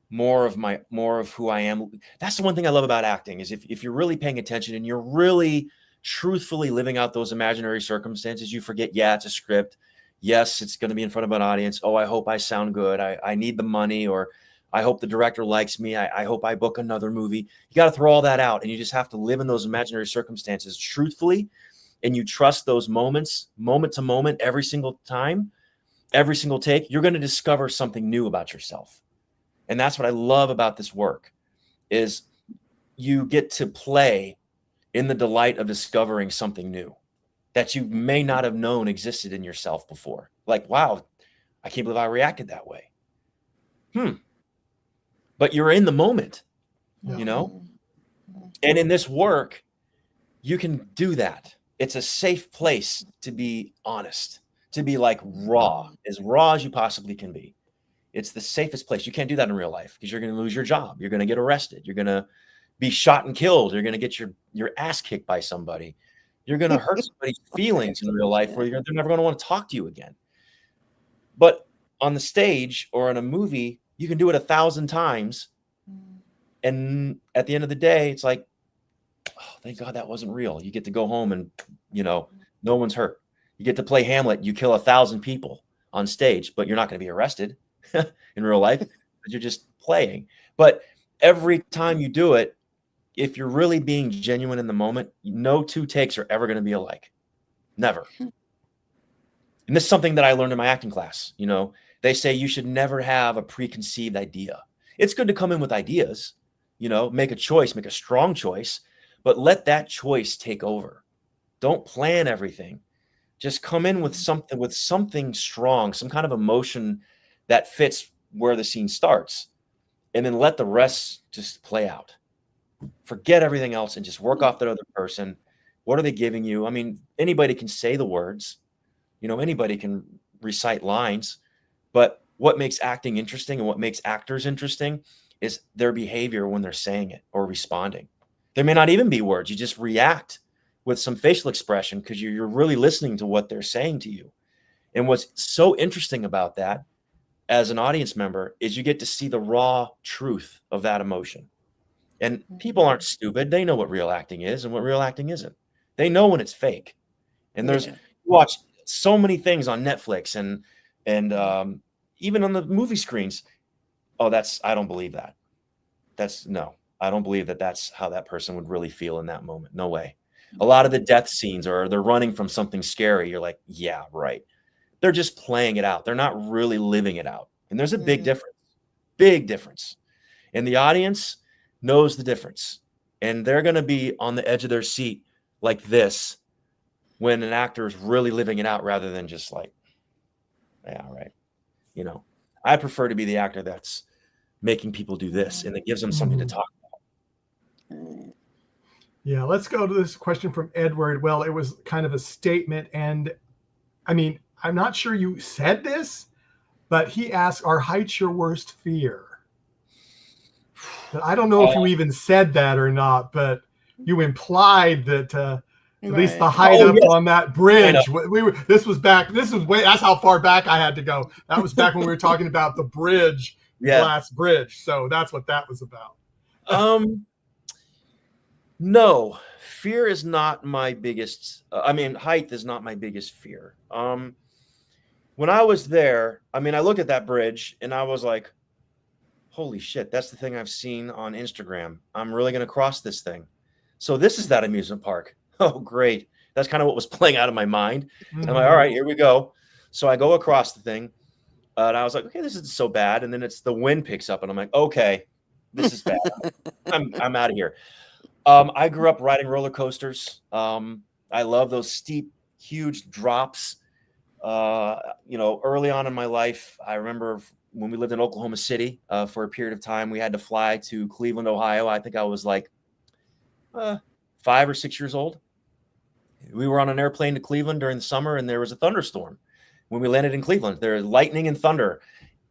more of who I am. That's the one thing I love about acting, is if you're really paying attention and you're really truthfully living out those imaginary circumstances, you forget, it's a script. Yes, it's going to be in front of an audience. Oh, I hope I sound good. I need the money, or I hope the director likes me. I hope I book another movie. You got to throw all that out, and you just have to live in those imaginary circumstances truthfully, and you trust those moments, moment to moment, every single time, every single take. You're going to discover something new about yourself. And that's what I love about this work, is you get to play in the delight of discovering something new that you may not have known existed in yourself before. Like, wow, I can't believe I reacted that way. But you're in the moment, you know? And in this work, you can do that. It's a safe place to be honest, to be like raw as you possibly can be. It's the safest place. You can't do that in real life because you're going to lose your job. You're going to get arrested. You're going to be shot and killed. You're going to get your ass kicked by somebody. You're going to hurt somebody's feelings in real life where they're never going to want to talk to you again. But on the stage or in a movie, you can do it 1,000 times. And at the end of the day, it's like, oh, thank God that wasn't real. You get to go home and, no one's hurt. You get to play Hamlet. You kill 1,000 people on stage, but you're not going to be arrested in real life. You're just playing. But every time you do it, if you're really being genuine in the moment, no two takes are ever going to be alike. Never. And this is something that I learned in my acting class. They say you should never have a preconceived idea. It's good to come in with ideas, make a choice, make a strong choice, but let that choice take over. Don't plan everything. Just come in with something strong, some kind of emotion that fits where the scene starts, and then let the rest just play out. Forget everything else and just work off that other person. What are they giving you? I mean, anybody can say the words, anybody can recite lines, but what makes acting interesting and what makes actors interesting is their behavior when they're saying it or responding. There may not even be words. You just react with some facial expression because you're really listening to what they're saying to you. And what's so interesting about that as an audience member is you get to see the raw truth of that emotion. And people aren't stupid. They know what real acting is and what real acting isn't. They know when it's fake. And you watch so many things on Netflix and even on the movie screens. Oh, I don't believe that. I don't believe that that's how that person would really feel in that moment. No way. A lot of the death scenes, or they're running from something scary. You're like, yeah, right. They're just playing it out. They're not really living it out. And there's a big difference. And the audience knows the difference. And they're going to be on the edge of their seat like this when an actor is really living it out rather than just like, yeah, right. I prefer to be the actor that's making people do this and it gives them something to talk about. Yeah, let's go to this question from Edward. Well, it was kind of a statement. And I mean, I'm not sure you said this, but he asked, are heights your worst fear? I don't know if you even said that or not, but you implied that at least the height up on that bridge. That's how far back I had to go. That was back when we were talking about the bridge, glass bridge. So that's what that was about. No, fear is not my biggest. Height is not my biggest fear. When I was there, I looked at that bridge and I was like, holy shit, that's the thing I've seen on Instagram. I'm really going to cross this thing. So this is that amusement park. Oh, great. That's kind of what was playing out of my mind. And I'm like, all right, here we go. So I go across the thing and I was like, okay, this isn't so bad. And then the wind picks up and I'm like, okay, this is bad. I'm out of here. I grew up riding roller coasters. I love those steep, huge drops. Early on in my life, I remember when we lived in Oklahoma City for a period of time, we had to fly to Cleveland, Ohio. I think I was like 5 or 6 years old. We were on an airplane to Cleveland during the summer, and there was a thunderstorm. When we landed in Cleveland, there was lightning and thunder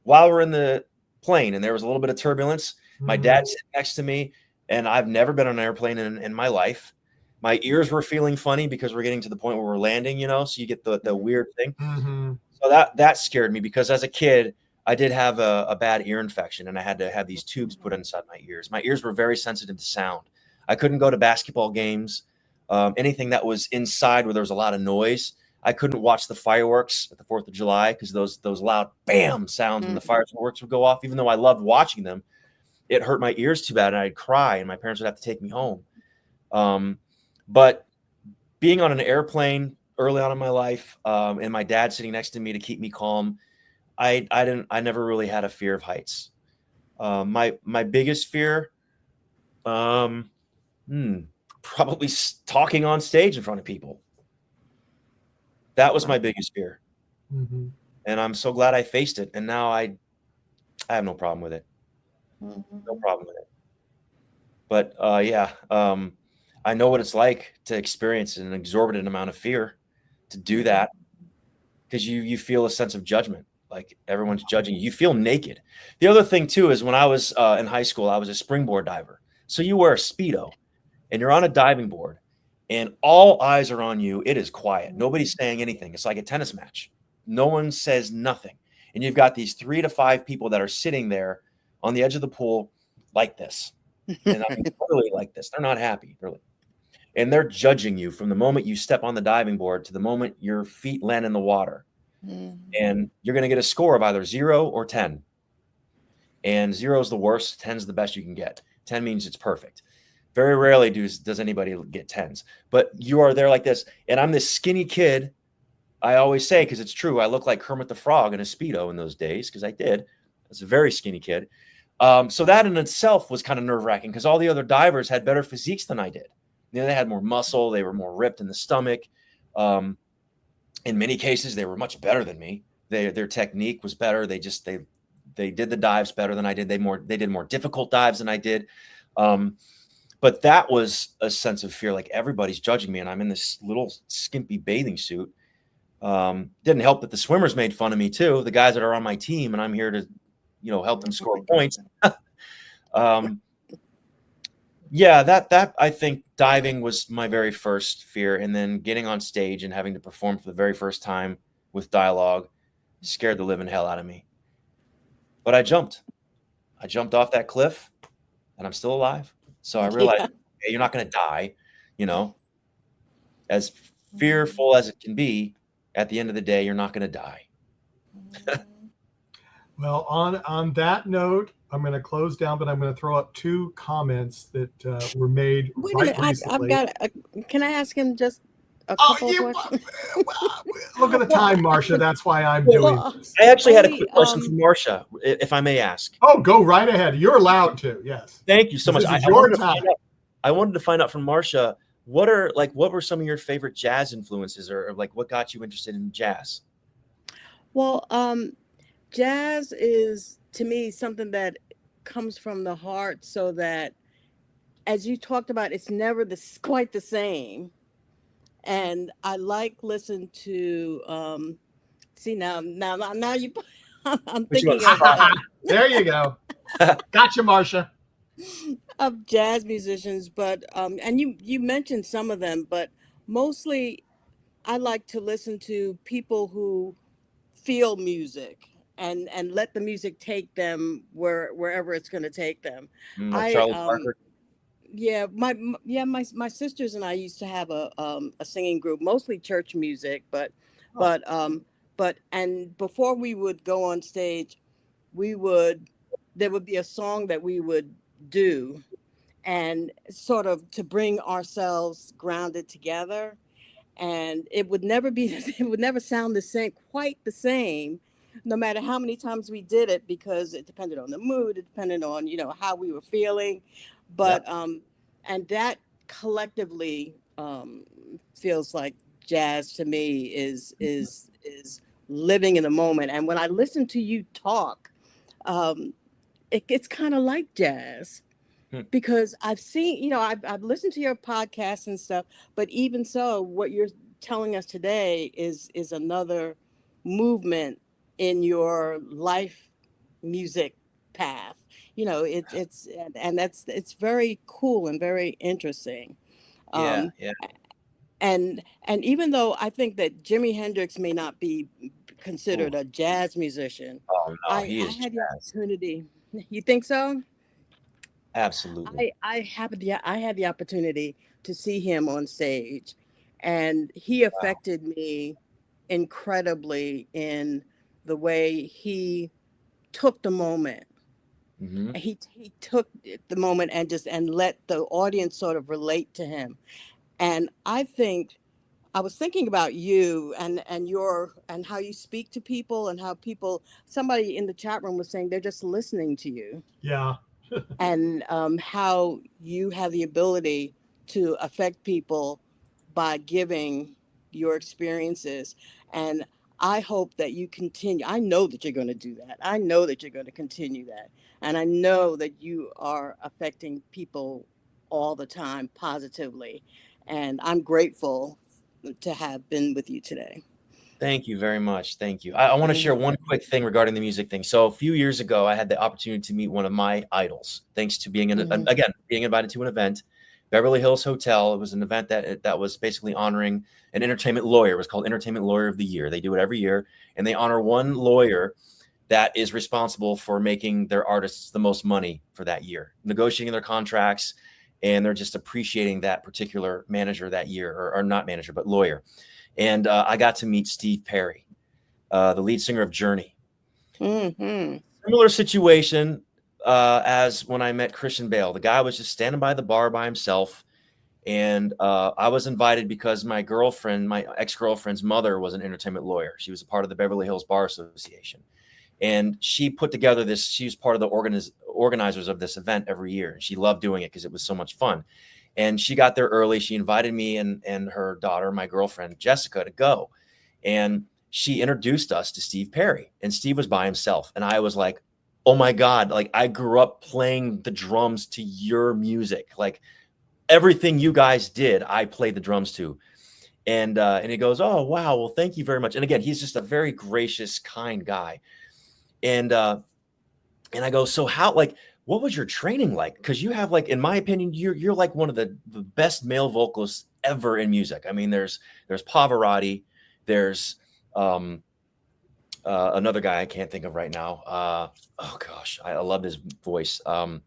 while we're in the plane, and there was a little bit of turbulence. My dad sat next to me, and I've never been on an airplane in my life. My ears were feeling funny because we're getting to the point where we're landing, so you get the weird thing. So that scared me because as a kid, I did have a bad ear infection and I had to have these tubes put inside my ears. My ears were very sensitive to sound. I couldn't go to basketball games, anything that was inside where there was a lot of noise. I couldn't watch the fireworks at the 4th of July because those loud bam sounds when the fireworks would go off. Even though I loved watching them, it hurt my ears too bad, and I'd cry, and my parents would have to take me home. But being on an airplane early on in my life, and my dad sitting next to me to keep me calm, I never really had a fear of heights. My biggest fear, probably talking on stage in front of people. That was my biggest fear. Mm-hmm. And I'm so glad I faced it. And now I have no problem with it. No problem with it. But I know what it's like to experience an exorbitant amount of fear, to do that, because you feel a sense of judgment. Like everyone's judging you. You feel naked. The other thing too is when I was in high school, I was a springboard diver. So you wear a Speedo and you're on a diving board and all eyes are on you. It is quiet. Nobody's saying anything. It's like a tennis match. No one says nothing. And you've got these 3 to 5 people that are sitting there on the edge of the pool like this. And I mean, literally like this. They're not happy, really. And they're judging you from the moment you step on the diving board to the moment your feet land in the water. And you're going to get a score of either 0 or 10. And 0 is the worst. 10 is the best you can get. 10 means it's perfect. Very rarely does anybody get 10s. But you are there like this. And I'm this skinny kid. I always say, because it's true, I look like Kermit the Frog in a Speedo in those days, because I did. I was a very skinny kid. So that in itself was kind of nerve-wracking, because all the other divers had better physiques than I did. You know, they had more muscle. They were more ripped in the stomach. In many cases, they were much better than me. Their technique was better. They did the dives better than I did. They did more difficult dives than I did. But that was a sense of fear. Like everybody's judging me, and I'm in this little skimpy bathing suit. Didn't help that the swimmers made fun of me too. The guys that are on my team, and I'm here to, help them score points. That I think diving was my very first fear, and then getting on stage and having to perform for the very first time with dialogue scared the living hell out of me. But I jumped off that cliff, and I'm still alive. So I realized, hey, you're not going to die, as fearful as it can be. At the end of the day, you're not going to die. Well, on that note, I'm going to close down, but I'm going to throw up 2 comments that were made recently. Can I ask him just a couple of questions? Look at the time, Marcia. That's why I'm doing this. I actually had a quick question from Marcia, if I may ask. Oh, go right ahead. You're allowed to. Yes. Thank you so much. This is your time. I wanted to find out from Marcia, what were some of your favorite jazz influences, or like what got you interested in jazz? Well, jazz is, to me, something that comes from the heart, so that, as you talked about, it's never quite the same. And I like listen to see now you I'm thinking of there you go. Gotcha, Marcia. Of jazz musicians, but and you mentioned some of them, but mostly I like to listen to people who feel music and let the music take them wherever it's going to take them. Charlie Parker. Yeah, my sisters and I used to have a singing group, mostly church music, but before we would go on stage, there would be a song that we would do, and sort of to bring ourselves grounded together, and it would never sound quite the same, no matter how many times we did it, because it depended on the mood, it depended on how we were feeling, but and that collectively feels like jazz to me is living in the moment. And when I listen to you talk, it's kind of like jazz, because I've seen, I've listened to your podcasts and stuff, but even so, what you're telling us today is another movement in your life music path. It's very cool and very interesting. Yeah. And even though I think that Jimi Hendrix may not be considered a jazz musician, oh no, he is had jazz. the opportunity. You think so? Absolutely. I had the opportunity to see him on stage, and he affected me incredibly in the way he took the moment. Mm-hmm. He took the moment and just and let the audience sort of relate to him. And I think I was thinking about you and your and how you speak to people and how people. Somebody in the chat room was saying they're just listening to you, Yeah. and how you have the ability to affect people by giving your experiences. And I hope that you continue. I know that you're going to do that. I know that you're going to continue that. And I know that you are affecting people all the time positively. And I'm grateful to have been with you today. Thank you very much. Thank you. I want to share one quick thing regarding the music thing. So a few years ago, I had the opportunity to meet one of my idols, thanks to being being invited to an event, Beverly Hills Hotel. It was an event that was basically honoring an entertainment lawyer. It was called Entertainment Lawyer of the Year. They do it every year, and they honor one lawyer that is responsible for making their artists the most money for that year, negotiating their contracts, and they're just appreciating that particular manager that year, or not manager, but lawyer. And I got to meet Steve Perry, the lead singer of Journey. Mm-hmm. Similar situation as when I met Christian Bale. The guy was just standing by the bar by himself. And I was invited because my ex-girlfriend's mother was an entertainment lawyer. She was a part of the Beverly Hills Bar Association. And she put together this, she was part of the organizers of this event every year. And she loved doing it because it was so much fun. And she got there early. She invited me and her daughter, my girlfriend, Jessica, to go. And she introduced us to Steve Perry. And Steve was by himself. And I was like, oh my God, like I grew up playing the drums to your music. Like everything you guys did, I played the drums to. And he goes, oh, wow, well, thank you very much. And again, he's just a very gracious, kind guy. And I go, so how, like, what was your training like? Because you have, like, in my opinion, you're like one of the best male vocalists ever in music. I mean, there's Pavarotti, there's another guy I can't think of right now. Oh gosh, I love his voice. God,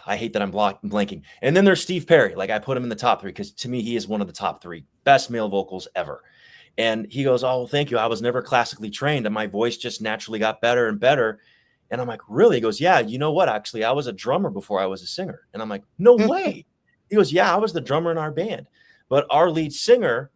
I hate that I'm blanking. And then there's Steve Perry. Like I put him in the top 3 because to me he is one of the top 3 best male vocals ever. And he goes, oh, well, thank you. I was never classically trained, and my voice just naturally got better and better. And I'm like, really? He goes, yeah, you know what? Actually, I was a drummer before I was a singer. And I'm like, no way. He goes, yeah, I was the drummer in our band. But our lead singer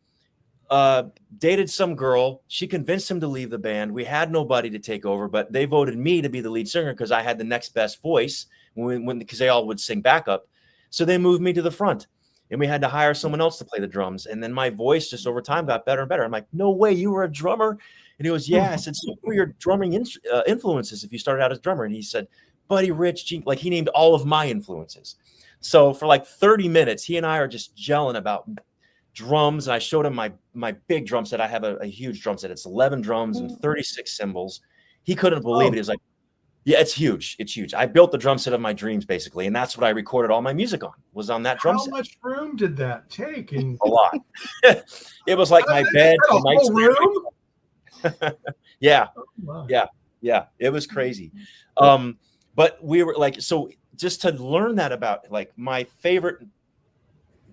dated some girl. She convinced him to leave the band. We had nobody to take over, but they voted me to be the lead singer because I had the next best voice because they all would sing backup. So they moved me to the front. And we had to hire someone else to play the drums. And then my voice just over time got better and better. I'm like, no way, you were a drummer? And he goes, yeah. I said, so what were your drumming influences if you started out as a drummer? And he said, Buddy Rich, like he named all of my influences. So for like 30 minutes, he and I are just gelling about drums. And I showed him my big drum set. I have a huge drum set. It's 11 drums and 36 cymbals. He couldn't believe it. He was like, yeah, it's huge. It's huge. I built the drum set of my dreams, basically, and that's what I recorded all my music on. Was on that drum set. How much room did that take? And a lot. It was like my bed. A whole room. Yeah, Oh, yeah. It was crazy. But we were like, so just to learn that about like my favorite,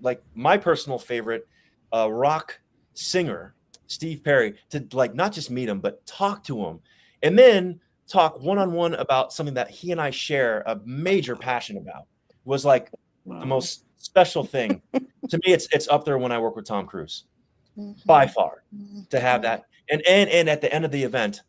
like my personal favorite rock singer, Steve Perry, to like not just meet him, but talk to him, and then talk one-on-one about something that he and I share a major passion about was like the most special thing to me. It's up there when I work with Tom Cruise by far to have that. And at the end of the event,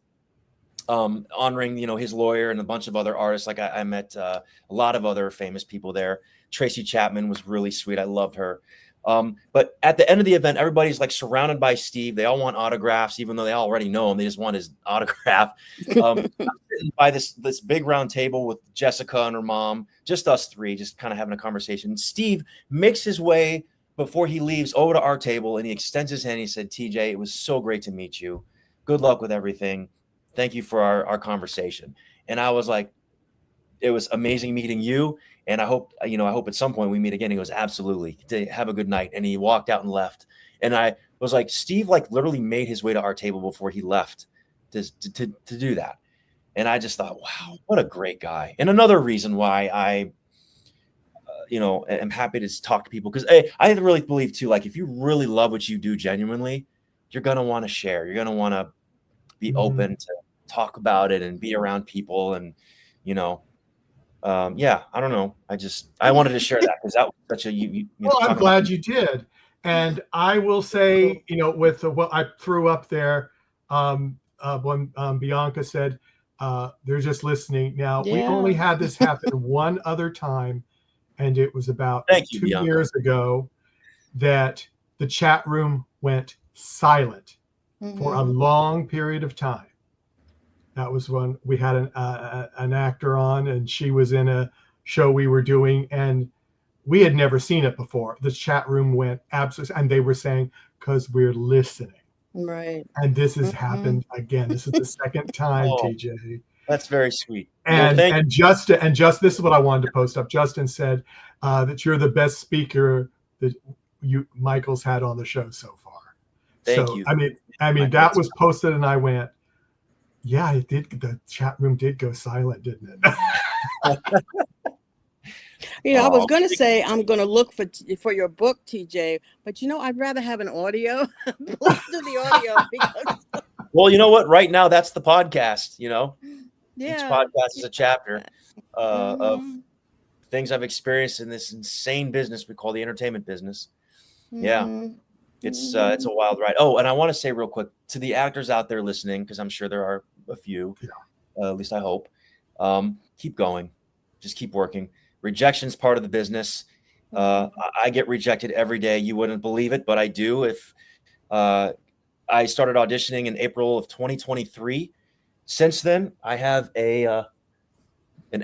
honoring, his lawyer and a bunch of other artists. Like I met a lot of other famous people there. Tracy Chapman was really sweet. I loved her. But at the end of the event, everybody's like surrounded by Steve. They all want autographs, even though they already know him. They just want his autograph. I'm sitting by this big round table with Jessica and her mom, just us 3, just kind of having a conversation. Steve makes his way before he leaves over to our table, and he extends his hand. He said, TJ, it was so great to meet you. Good luck with everything. Thank you for our conversation. And I was like, it was amazing meeting you. And I hope at some point we meet again. He goes, absolutely. Have a good night. And he walked out and left. And I was like, Steve, like literally made his way to our table before he left to do that. And I just thought, wow, what a great guy. And another reason why I, am happy to talk to people. Because I really believe too, like if you really love what you do genuinely, you're going to want to share. You're going to want to be open to talk about it and be around people. And, I don't know. I wanted to share that because that was such a, well, I'm glad you did. And I will say, with what I threw up there, when Bianca said, they're just listening. Now, we only had this happen one other time, and it was about 2 years ago that the chat room went silent for a long period of time. That was when we had an actor on, and she was in a show we were doing, and we had never seen it before. The chat room went absolutely, and they were saying, because we're listening. Right. And this has happened again. This is the second time, TJ. That's very sweet. And Justin, this is what I wanted to post up. Justin said that you're the best speaker that Michael's had on the show so far. Thank you. I mean, that was posted, and I went, yeah, it did. The chat room did go silent, didn't it? I was going to say I'm going to look for your book, TJ, but I'd rather have an audio. Let's do the audio. Because... Well, you know what? Right now, that's the podcast. Each podcast is a chapter of things I've experienced in this insane business we call the entertainment business. Yeah, it's a wild ride. Oh, and I want to say real quick to the actors out there listening, because I'm sure there are a few. At least I hope. Keep going. Just keep working. Rejection's part of the business. I get rejected every day. You wouldn't believe it, but I do. If I started auditioning in April of 2023. Since then, I have an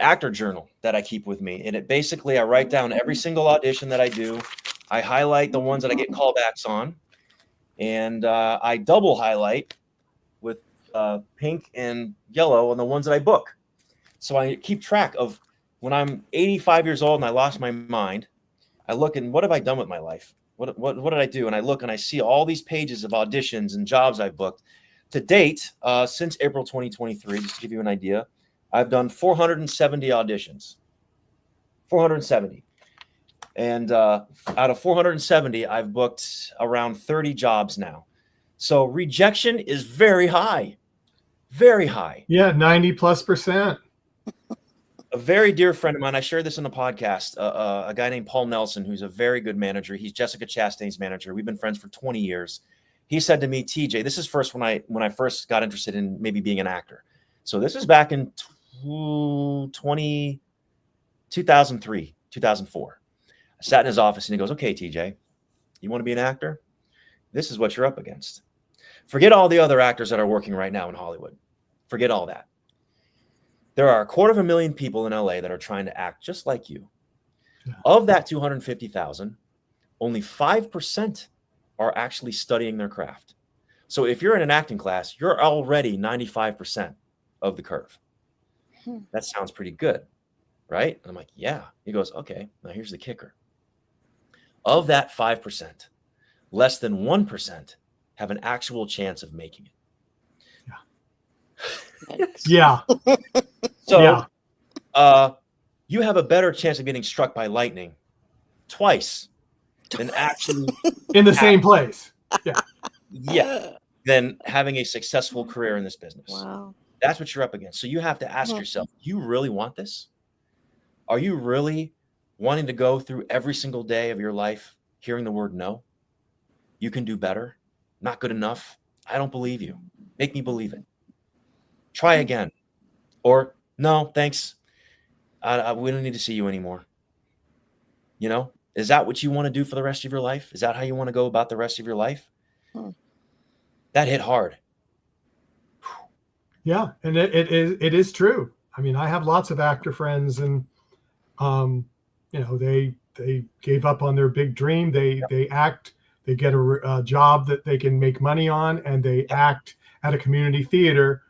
actor journal that I keep with me. And it basically, I write down every single audition that I do. I highlight the ones that I get callbacks on. And I double highlight with pink and yellow on the ones that I book. So I keep track of when I'm 85 years old and I lost my mind. I look and what have I done with my life? What did I do? And I look and I see all these pages of auditions and jobs I've booked. To date, since April 2023, just to give you an idea, I've done 470 auditions. 470. And out of 470, I've booked around 30 jobs now. So rejection is very high. Very high. Yeah, 90+%. A very dear friend of mine, I shared this on the podcast, a guy named Paul Nelson, who's a very good manager. He's Jessica Chastain's manager. We've been friends for 20 years. He said to me, TJ, this is when I first got interested in maybe being an actor. So this is back in 2003, 2004. I sat in his office and he goes, okay, TJ, you want to be an actor? This is what you're up against. Forget all the other actors that are working right now in Hollywood. Forget all that. There are 250,000 people in LA that are trying to act just like you. Of that 250,000, only 5% are actually studying their craft. So if you're in an acting class, you're already 95% of the curve. That sounds pretty good, right? And I'm like, yeah. He goes, okay, now here's the kicker. Of that 5%, less than 1% have an actual chance of making it. Yeah. So you have a better chance of getting struck by lightning twice than actually in the same place. Yeah. Than having a successful career in this business. Wow. That's what you're up against. So you have to ask yourself, do you really want this? Are you really wanting to go through every single day of your life hearing the word no? You can do better. Not good enough. I don't believe you. Make me believe it. Try again. Or no, thanks. We don't need to see you anymore. Is that what you want to do for the rest of your life? Is that how you want to go about the rest of your life? That hit hard. Yeah, and it is true. I mean, I have lots of actor friends, and they gave up on their big dream. They act. They get a job that they can make money on, and they act at a community theater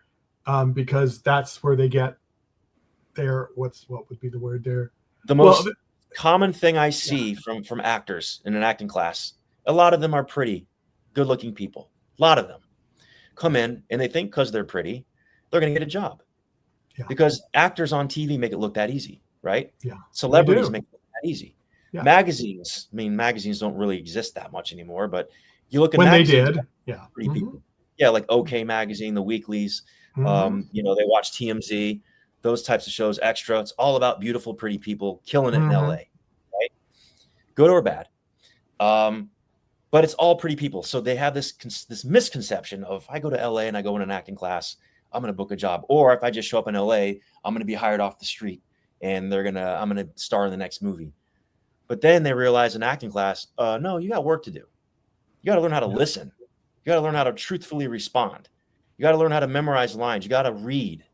because that's where they get their what would be the word there? The most common thing I see from actors in an acting class, a lot of them are pretty, good-looking people. A lot of them come in and they think because they're pretty, they're going to get a job. Yeah. Because actors on TV make it look that easy, right? Yeah. Celebrities make it look that easy. Yeah. Magazines don't really exist that much anymore, but You look at when they magazines, did, yeah, pretty people. Yeah, like OK Magazine, the weeklies. They watch TMZ, those types of shows, Extra. It's all about beautiful, pretty people killing it in LA, right? Good or bad. But it's all pretty people. So they have this misconception of, I go to LA and I go in an acting class, I'm going to book a job. Or if I just show up in LA, I'm going to be hired off the street and I'm going to star in the next movie. But then they realize in acting class, no, you got work to do. You got to learn how to listen. You got to learn how to truthfully respond. You got to learn how to memorize lines. You got to read.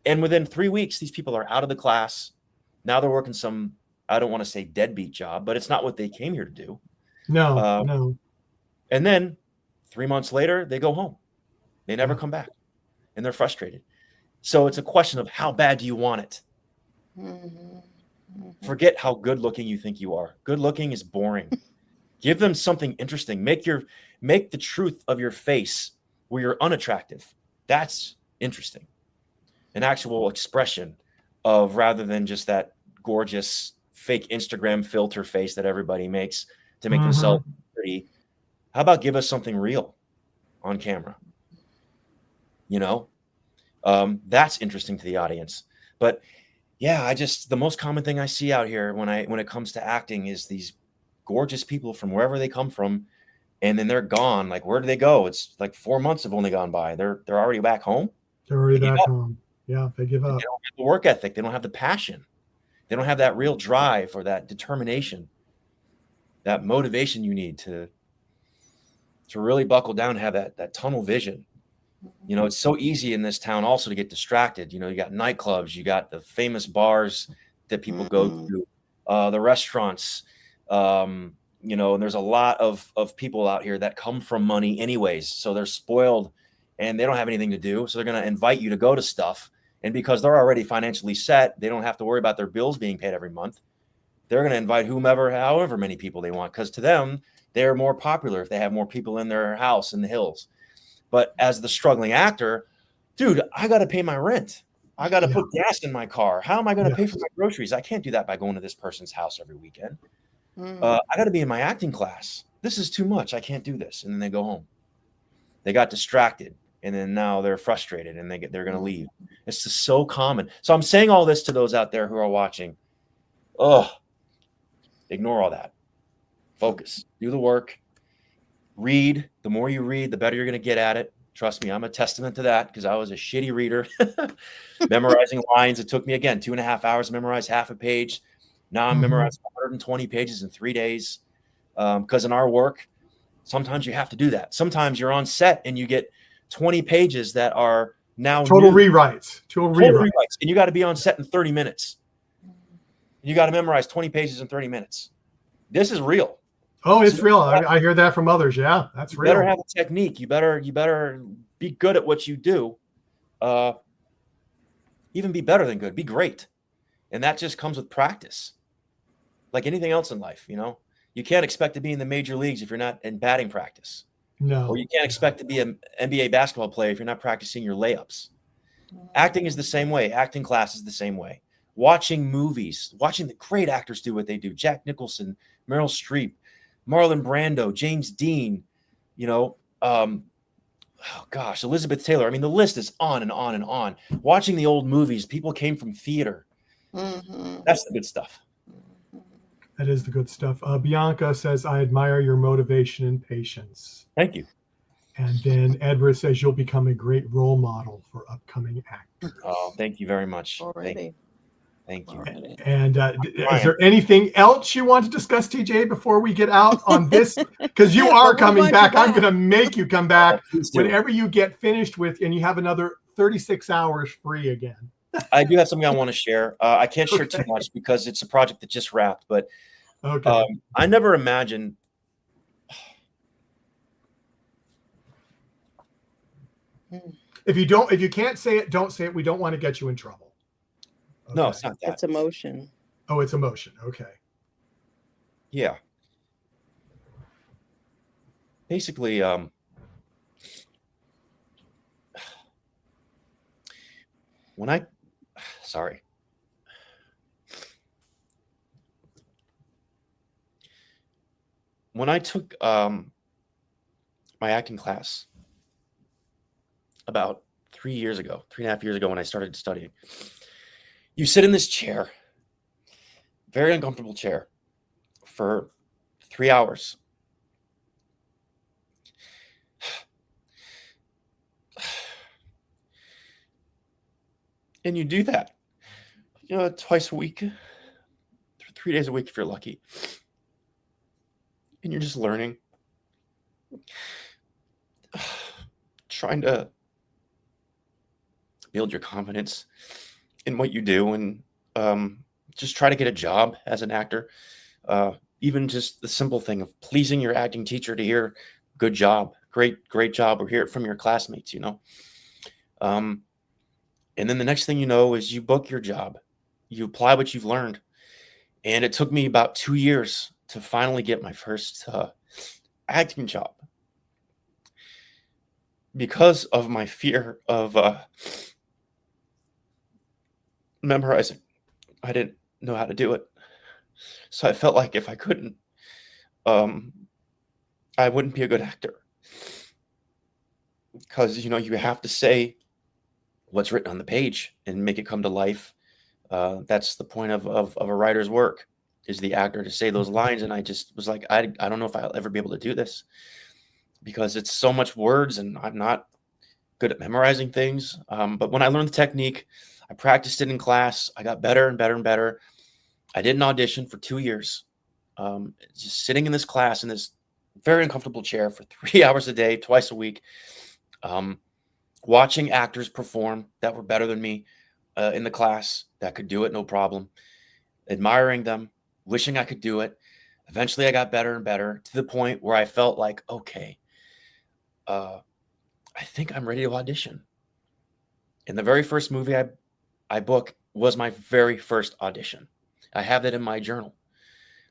And within 3 weeks, these people are out of the class. Now they're working some, I don't want to say deadbeat job, but it's not what they came here to do. No. And then 3 months later, they go home. They never come back. And they're frustrated. So it's a question of how bad do you want it? Forget how good looking you think you are. Good looking is boring. Give them something interesting. Make the truth of your face where you're unattractive. That's interesting. An actual expression of, rather than just that gorgeous fake Instagram filter face that everybody makes to make themselves pretty. How about give us something real on camera? That's interesting to the audience. But yeah, the most common thing I see out here when it comes to acting is these gorgeous people from wherever they come from, and then they're gone. Like, where do they go? It's like 4 months have only gone by. They're already back home. They're already back home. Yeah, they give up. They don't have the work ethic. They don't have the passion. They don't have that real drive or that determination, that motivation you need to really buckle down and have that tunnel vision. It's so easy in this town also to get distracted. You got nightclubs, you got the famous bars that people go to, the restaurants, and there's a lot of people out here that come from money anyways. So they're spoiled and they don't have anything to do. So they're going to invite you to go to stuff. And because they're already financially set, they don't have to worry about their bills being paid every month. They're going to invite however many people they want, because to them, they're more popular if they have more people in their house in the hills. But as the struggling actor, dude, I got to pay my rent. I got to put gas in my car. How am I going to pay for my groceries? I can't do that by going to this person's house every weekend. I got to be in my acting class. This is too much. I can't do this. And then they go home. They got distracted. And then now they're frustrated and they're going to leave. It's just so common. So I'm saying all this to those out there who are watching. Ignore all that. Focus. Do the work. Read. The more you read, the better you're going to get at it. Trust me, I'm a testament to that, because I was a shitty reader. Memorizing lines. It took me, again, 2.5 hours to memorize half a page. Now I'm memorizing 120 pages in 3 days. Because in our work, sometimes you have to do that. Sometimes you're on set and you get 20 pages that are now total rewrites. And you got to be on set in 30 minutes. You got to memorize 20 pages in 30 minutes. This is real. Oh, it's real. I hear that from others. Yeah, that's real. You better have a technique. You better be good at what you do. Even be better than good. Be great. And that just comes with practice. Like anything else in life, you can't expect to be in the major leagues if you're not in batting practice. No. Or you can't expect to be an NBA basketball player if you're not practicing your layups. Acting is the same way. Acting class is the same way. Watching movies, watching the great actors do what they do. Jack Nicholson, Meryl Streep, Marlon Brando, James Dean, Elizabeth Taylor. I mean, the list is on and on and on. Watching the old movies, people came from theater. That's the good stuff. That is the good stuff. Bianca says, I admire your motivation and patience. Thank you. And then Edward says, you'll become a great role model for upcoming actors. Oh, thank you very much. Already. Thank you. And is there anything else you want to discuss, TJ, before we get out on this? Because you are coming back. I'm going to make you come back whenever you get finished with, and you have another 36 hours free again. I do have something I want to share. I can't share too much because it's a project that just wrapped, but I never imagined. If you can't say it, don't say it. We don't want to get you in trouble. Okay. No, it's not that. It's emotion. Oh, it's emotion. Okay. Yeah. Basically, when I took my acting class about 3.5 years ago when I started studying, you sit in this chair, very uncomfortable chair, for 3 hours. And you do that, twice a week, 3 days a week if you're lucky. And you're just learning, trying to build your confidence in what you do, and just try to get a job as an actor. Even just the simple thing of pleasing your acting teacher to hear, good job, great job, or hear it from your classmates, and then the next thing you know is you book your job, you apply what you've learned. And it took me about 2 years to finally get my first acting job, because of my fear of memorizing. I didn't know how to do it. So I felt like if I couldn't, I wouldn't be a good actor. Because, you have to say what's written on the page and make it come to life. That's the point of a writer's work, is the actor to say those lines. And I just was like, I don't know if I'll ever be able to do this, because it's so much words and I'm not good at memorizing things. But when I learned the technique, I practiced it in class. I got better and better and better. I did an audition for 2 years, just sitting in this class in this very uncomfortable chair for 3 hours a day, twice a week, watching actors perform that were better than me in the class, that could do it no problem, admiring them, wishing I could do it. Eventually, I got better and better, to the point where I felt like, okay, I think I'm ready to audition. And the very first movie I booked was my very first audition. I have that in my journal,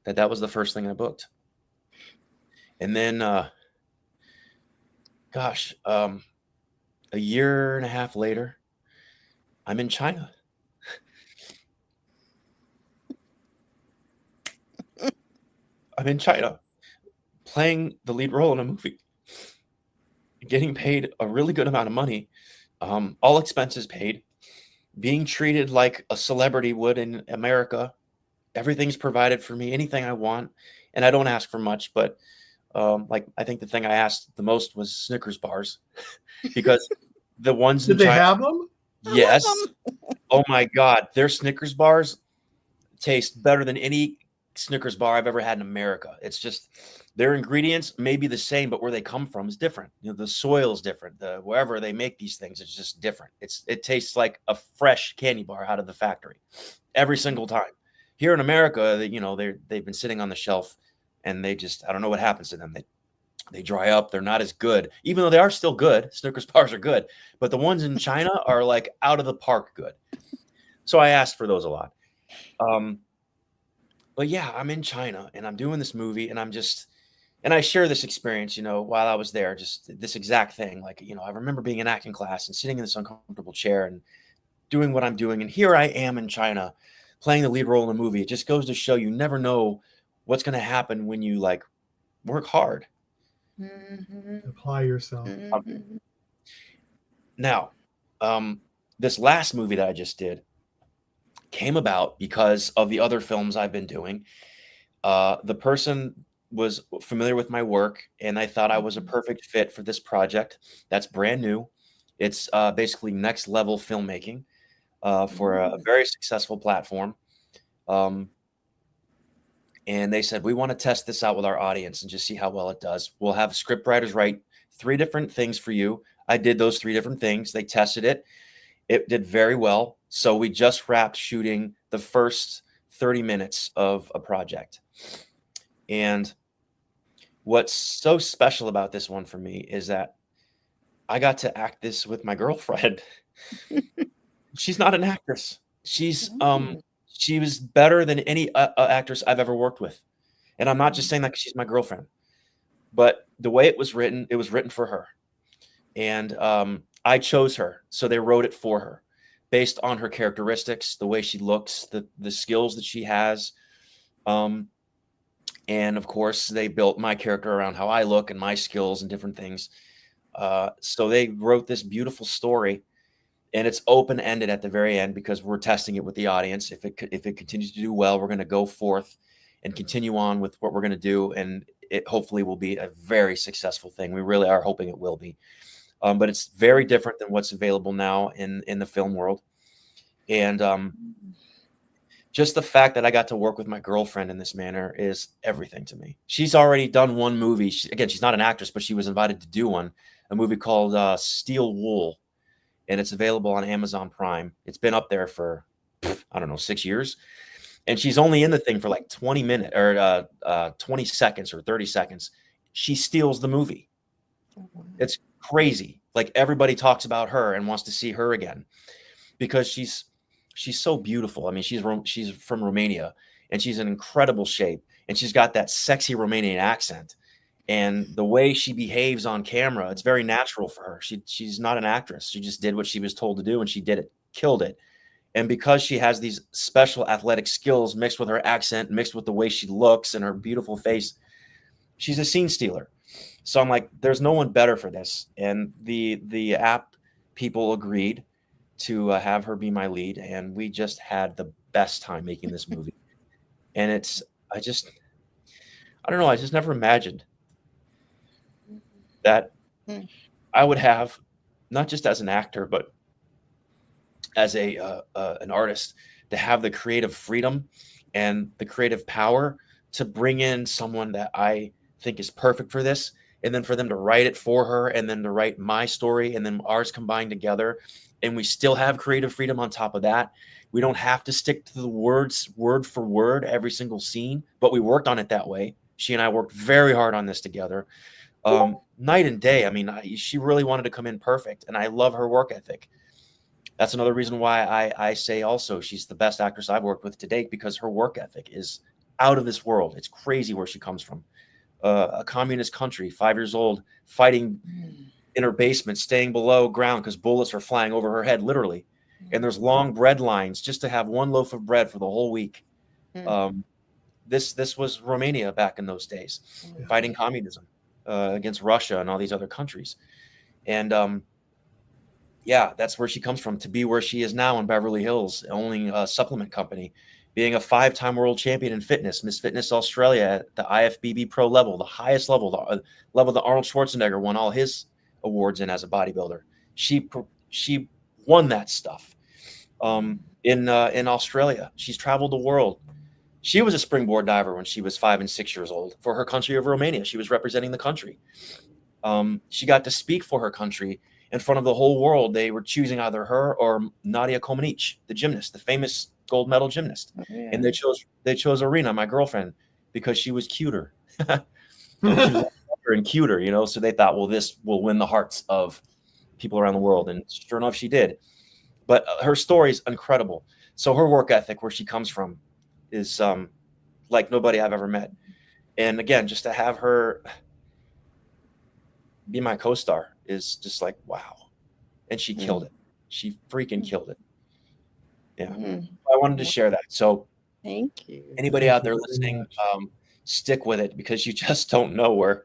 that was the first thing I booked. And then, a year and a half later, I'm in China. I'm in China playing the lead role in a movie, getting paid a really good amount of money, all expenses paid, being treated like a celebrity would in America. Everything's provided for me, anything I want. And I don't ask for much, but I think the thing I asked the most was Snickers bars, because the ones in Did they China, have them? yes. Oh my God, their Snickers bars taste better than any Snickers bar I've ever had in America. It's just, their ingredients may be the same, but where they come from is different. The soil is different. Wherever they make these things, it's just different. It tastes like a fresh candy bar out of the factory every single time. Here in America, they've been sitting on the shelf, and I don't know what happens to them. They dry up. They're not as good, even though they are still good. Snickers bars are good, but the ones in China are like out of the park good. So I asked for those a lot. But yeah, I'm in China and I'm doing this movie, and and I share this experience, while I was there, just this exact thing. I remember being in acting class and sitting in this uncomfortable chair and doing what I'm doing. And here I am in China playing the lead role in a movie. It just goes to show you never know what's going to happen when you work hard. Mm-hmm. Apply yourself. Mm-hmm. Now, this last movie that I just did came about because of the other films I've been doing. The person was familiar with my work, and I thought I was a perfect fit for this project that's brand new. It's basically next level filmmaking for a very successful platform. And they said, we want to test this out with our audience and just see how well it does. We'll have script writers write 3 different things for you. I did those 3 different things. They tested it. It did very well. So we just wrapped shooting the first 30 minutes of a project. And what's so special about this one for me is that I got to act this with my girlfriend. She's not an actress. She was better than any actress I've ever worked with. And I'm not just saying that because she's my girlfriend, but the way it was written for her. And I chose her. So they wrote it for her based on her characteristics, the way she looks, the skills that she has. And of course, they built my character around how I look and my skills and different things. So they wrote this beautiful story, and it's open-ended at the very end because we're testing it with the audience. If it continues to do well, we're going to go forth and continue on with what we're going to do, and it hopefully will be a very successful thing. We really are hoping it will be. But it's very different than what's available now in the film world. And just the fact that I got to work with my girlfriend in this manner is everything to me. She's already done one movie. Again, she's not an actress, but she was invited to do one, a movie called Steel Wool, and it's available on Amazon Prime. It's been up there for, I don't know, 6 years. And she's only in the thing for like 20 minutes or 20 seconds or 30 seconds. She steals the movie. It's crazy. Like everybody talks about her and wants to see her again because she's so beautiful. I mean, she's from Romania, and she's in incredible shape, and she's got that sexy Romanian accent, and the way she behaves on camera, it's very natural for her. She's not an actress. She just did what she was told to do, and she did it, killed it. And because she has these special athletic skills mixed with her accent, mixed with the way she looks and her beautiful face, she's a scene stealer. So I'm like, there's no one better for this. And the app people agreed to have her be my lead, and we just had the best time making this movie. And I don't know, I just never imagined that I would have, not just as an actor, but as an artist, to have the creative freedom and the creative power to bring in someone that I think is perfect for this, and then for them to write it for her, and then to write my story, and then ours combined together. And we still have creative freedom on top of that. We don't have to stick to the words word for word every single scene, but we worked on it that way. She and I worked very hard on this together, night and day. I mean, she really wanted to come in perfect, and I love her work ethic. That's another reason why I say also she's the best actress I've worked with to date, because her work ethic is out of this world. It's crazy where she comes from. A communist country, 5 years old, fighting in her basement, staying below ground because bullets are flying over her head, literally. And there's long bread lines just to have one loaf of bread for the whole week. This was Romania back in those days, fighting communism against Russia and all these other countries. And yeah, that's where she comes from, to be where she is now in Beverly Hills, owning a supplement company, being a 5-time world champion in fitness, Miss Fitness Australia at the IFBB Pro level, the highest level, the level that Arnold Schwarzenegger won all his awards in as a bodybuilder. She won that stuff in Australia. She's traveled the world. She was a springboard diver when she was 5 and 6 years old for her country of Romania. She was representing the country. She got to speak for her country in front of the whole world. They were choosing either her or Nadia Comaneci, the gymnast, the famous gold medal gymnast. And they chose Irina, my girlfriend, because she was cuter. She was younger and cuter, you know. So they thought, well, this will win the hearts of people around the world, and sure enough, she did. But her story is incredible. So her work ethic, where she comes from, is like nobody I've ever met. And again, just to have her be my co-star is just like, wow. And she killed it. She freaking killed it. Yeah. I wanted to share that. So thank you. Anybody out there listening, stick with it, because you just don't know where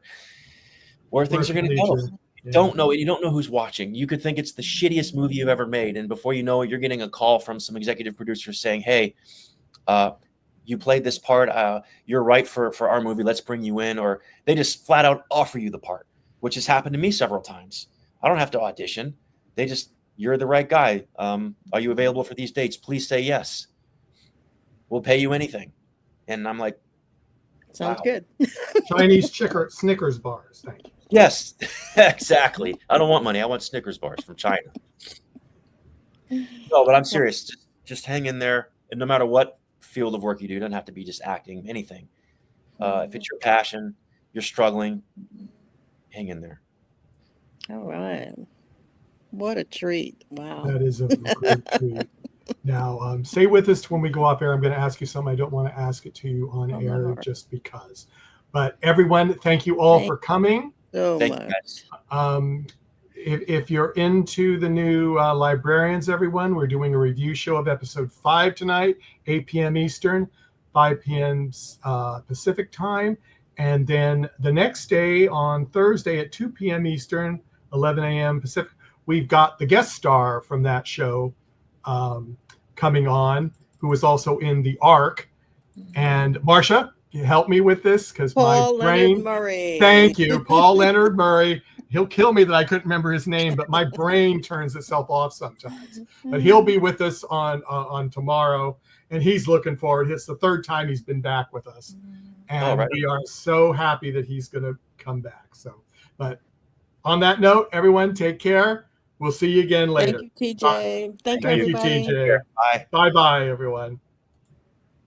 things are going to go. You don't know. You don't know who's watching. You could think it's the shittiest movie you've ever made, and before you know it, you're getting a call from some executive producer saying, hey, you played this part. You're right for our movie. Let's bring you in. Or they just flat out offer you the part, which has happened to me several times. I don't have to audition. They just, you're the right guy. Are you available for these dates? Please say yes. We'll pay you anything. And I'm like, sounds wow. good. Chinese Snickers bars. Thank you. Yes, exactly. I don't want money. I want Snickers bars from China. No, but I'm serious. Just hang in there. And no matter what field of work you do, it doesn't have to be just acting, anything. If it's your passion, you're struggling, hang in there. All right. What a treat. Wow. That is a great treat. Now, stay with us when we go off air. I'm going to ask you something I don't want to ask it to you on air just because. But everyone, thank you all for coming. So much. If you're into the new Librarians, everyone, we're doing a review show of episode 5 tonight, 8 p.m. Eastern. 5 p.m. Pacific time. And then the next day on Thursday at 2 p.m. Eastern, 11 a.m. Pacific, we've got the guest star from that show coming on, who was also in the Ark. And Marsha, you help me with this because my brain. Leonard Murray. Thank you, Paul Leonard Murray. He'll kill me that I couldn't remember his name, but my brain turns itself off sometimes. But he'll be with us on tomorrow, and he's looking forward. It's the third time he's been back with us, and we are so happy that he's going to come back. So, but on that note, everyone, take care. We'll see you again later. Thank you, TJ. Thank you, everybody. Thank you, TJ. Bye. Bye-bye, everyone.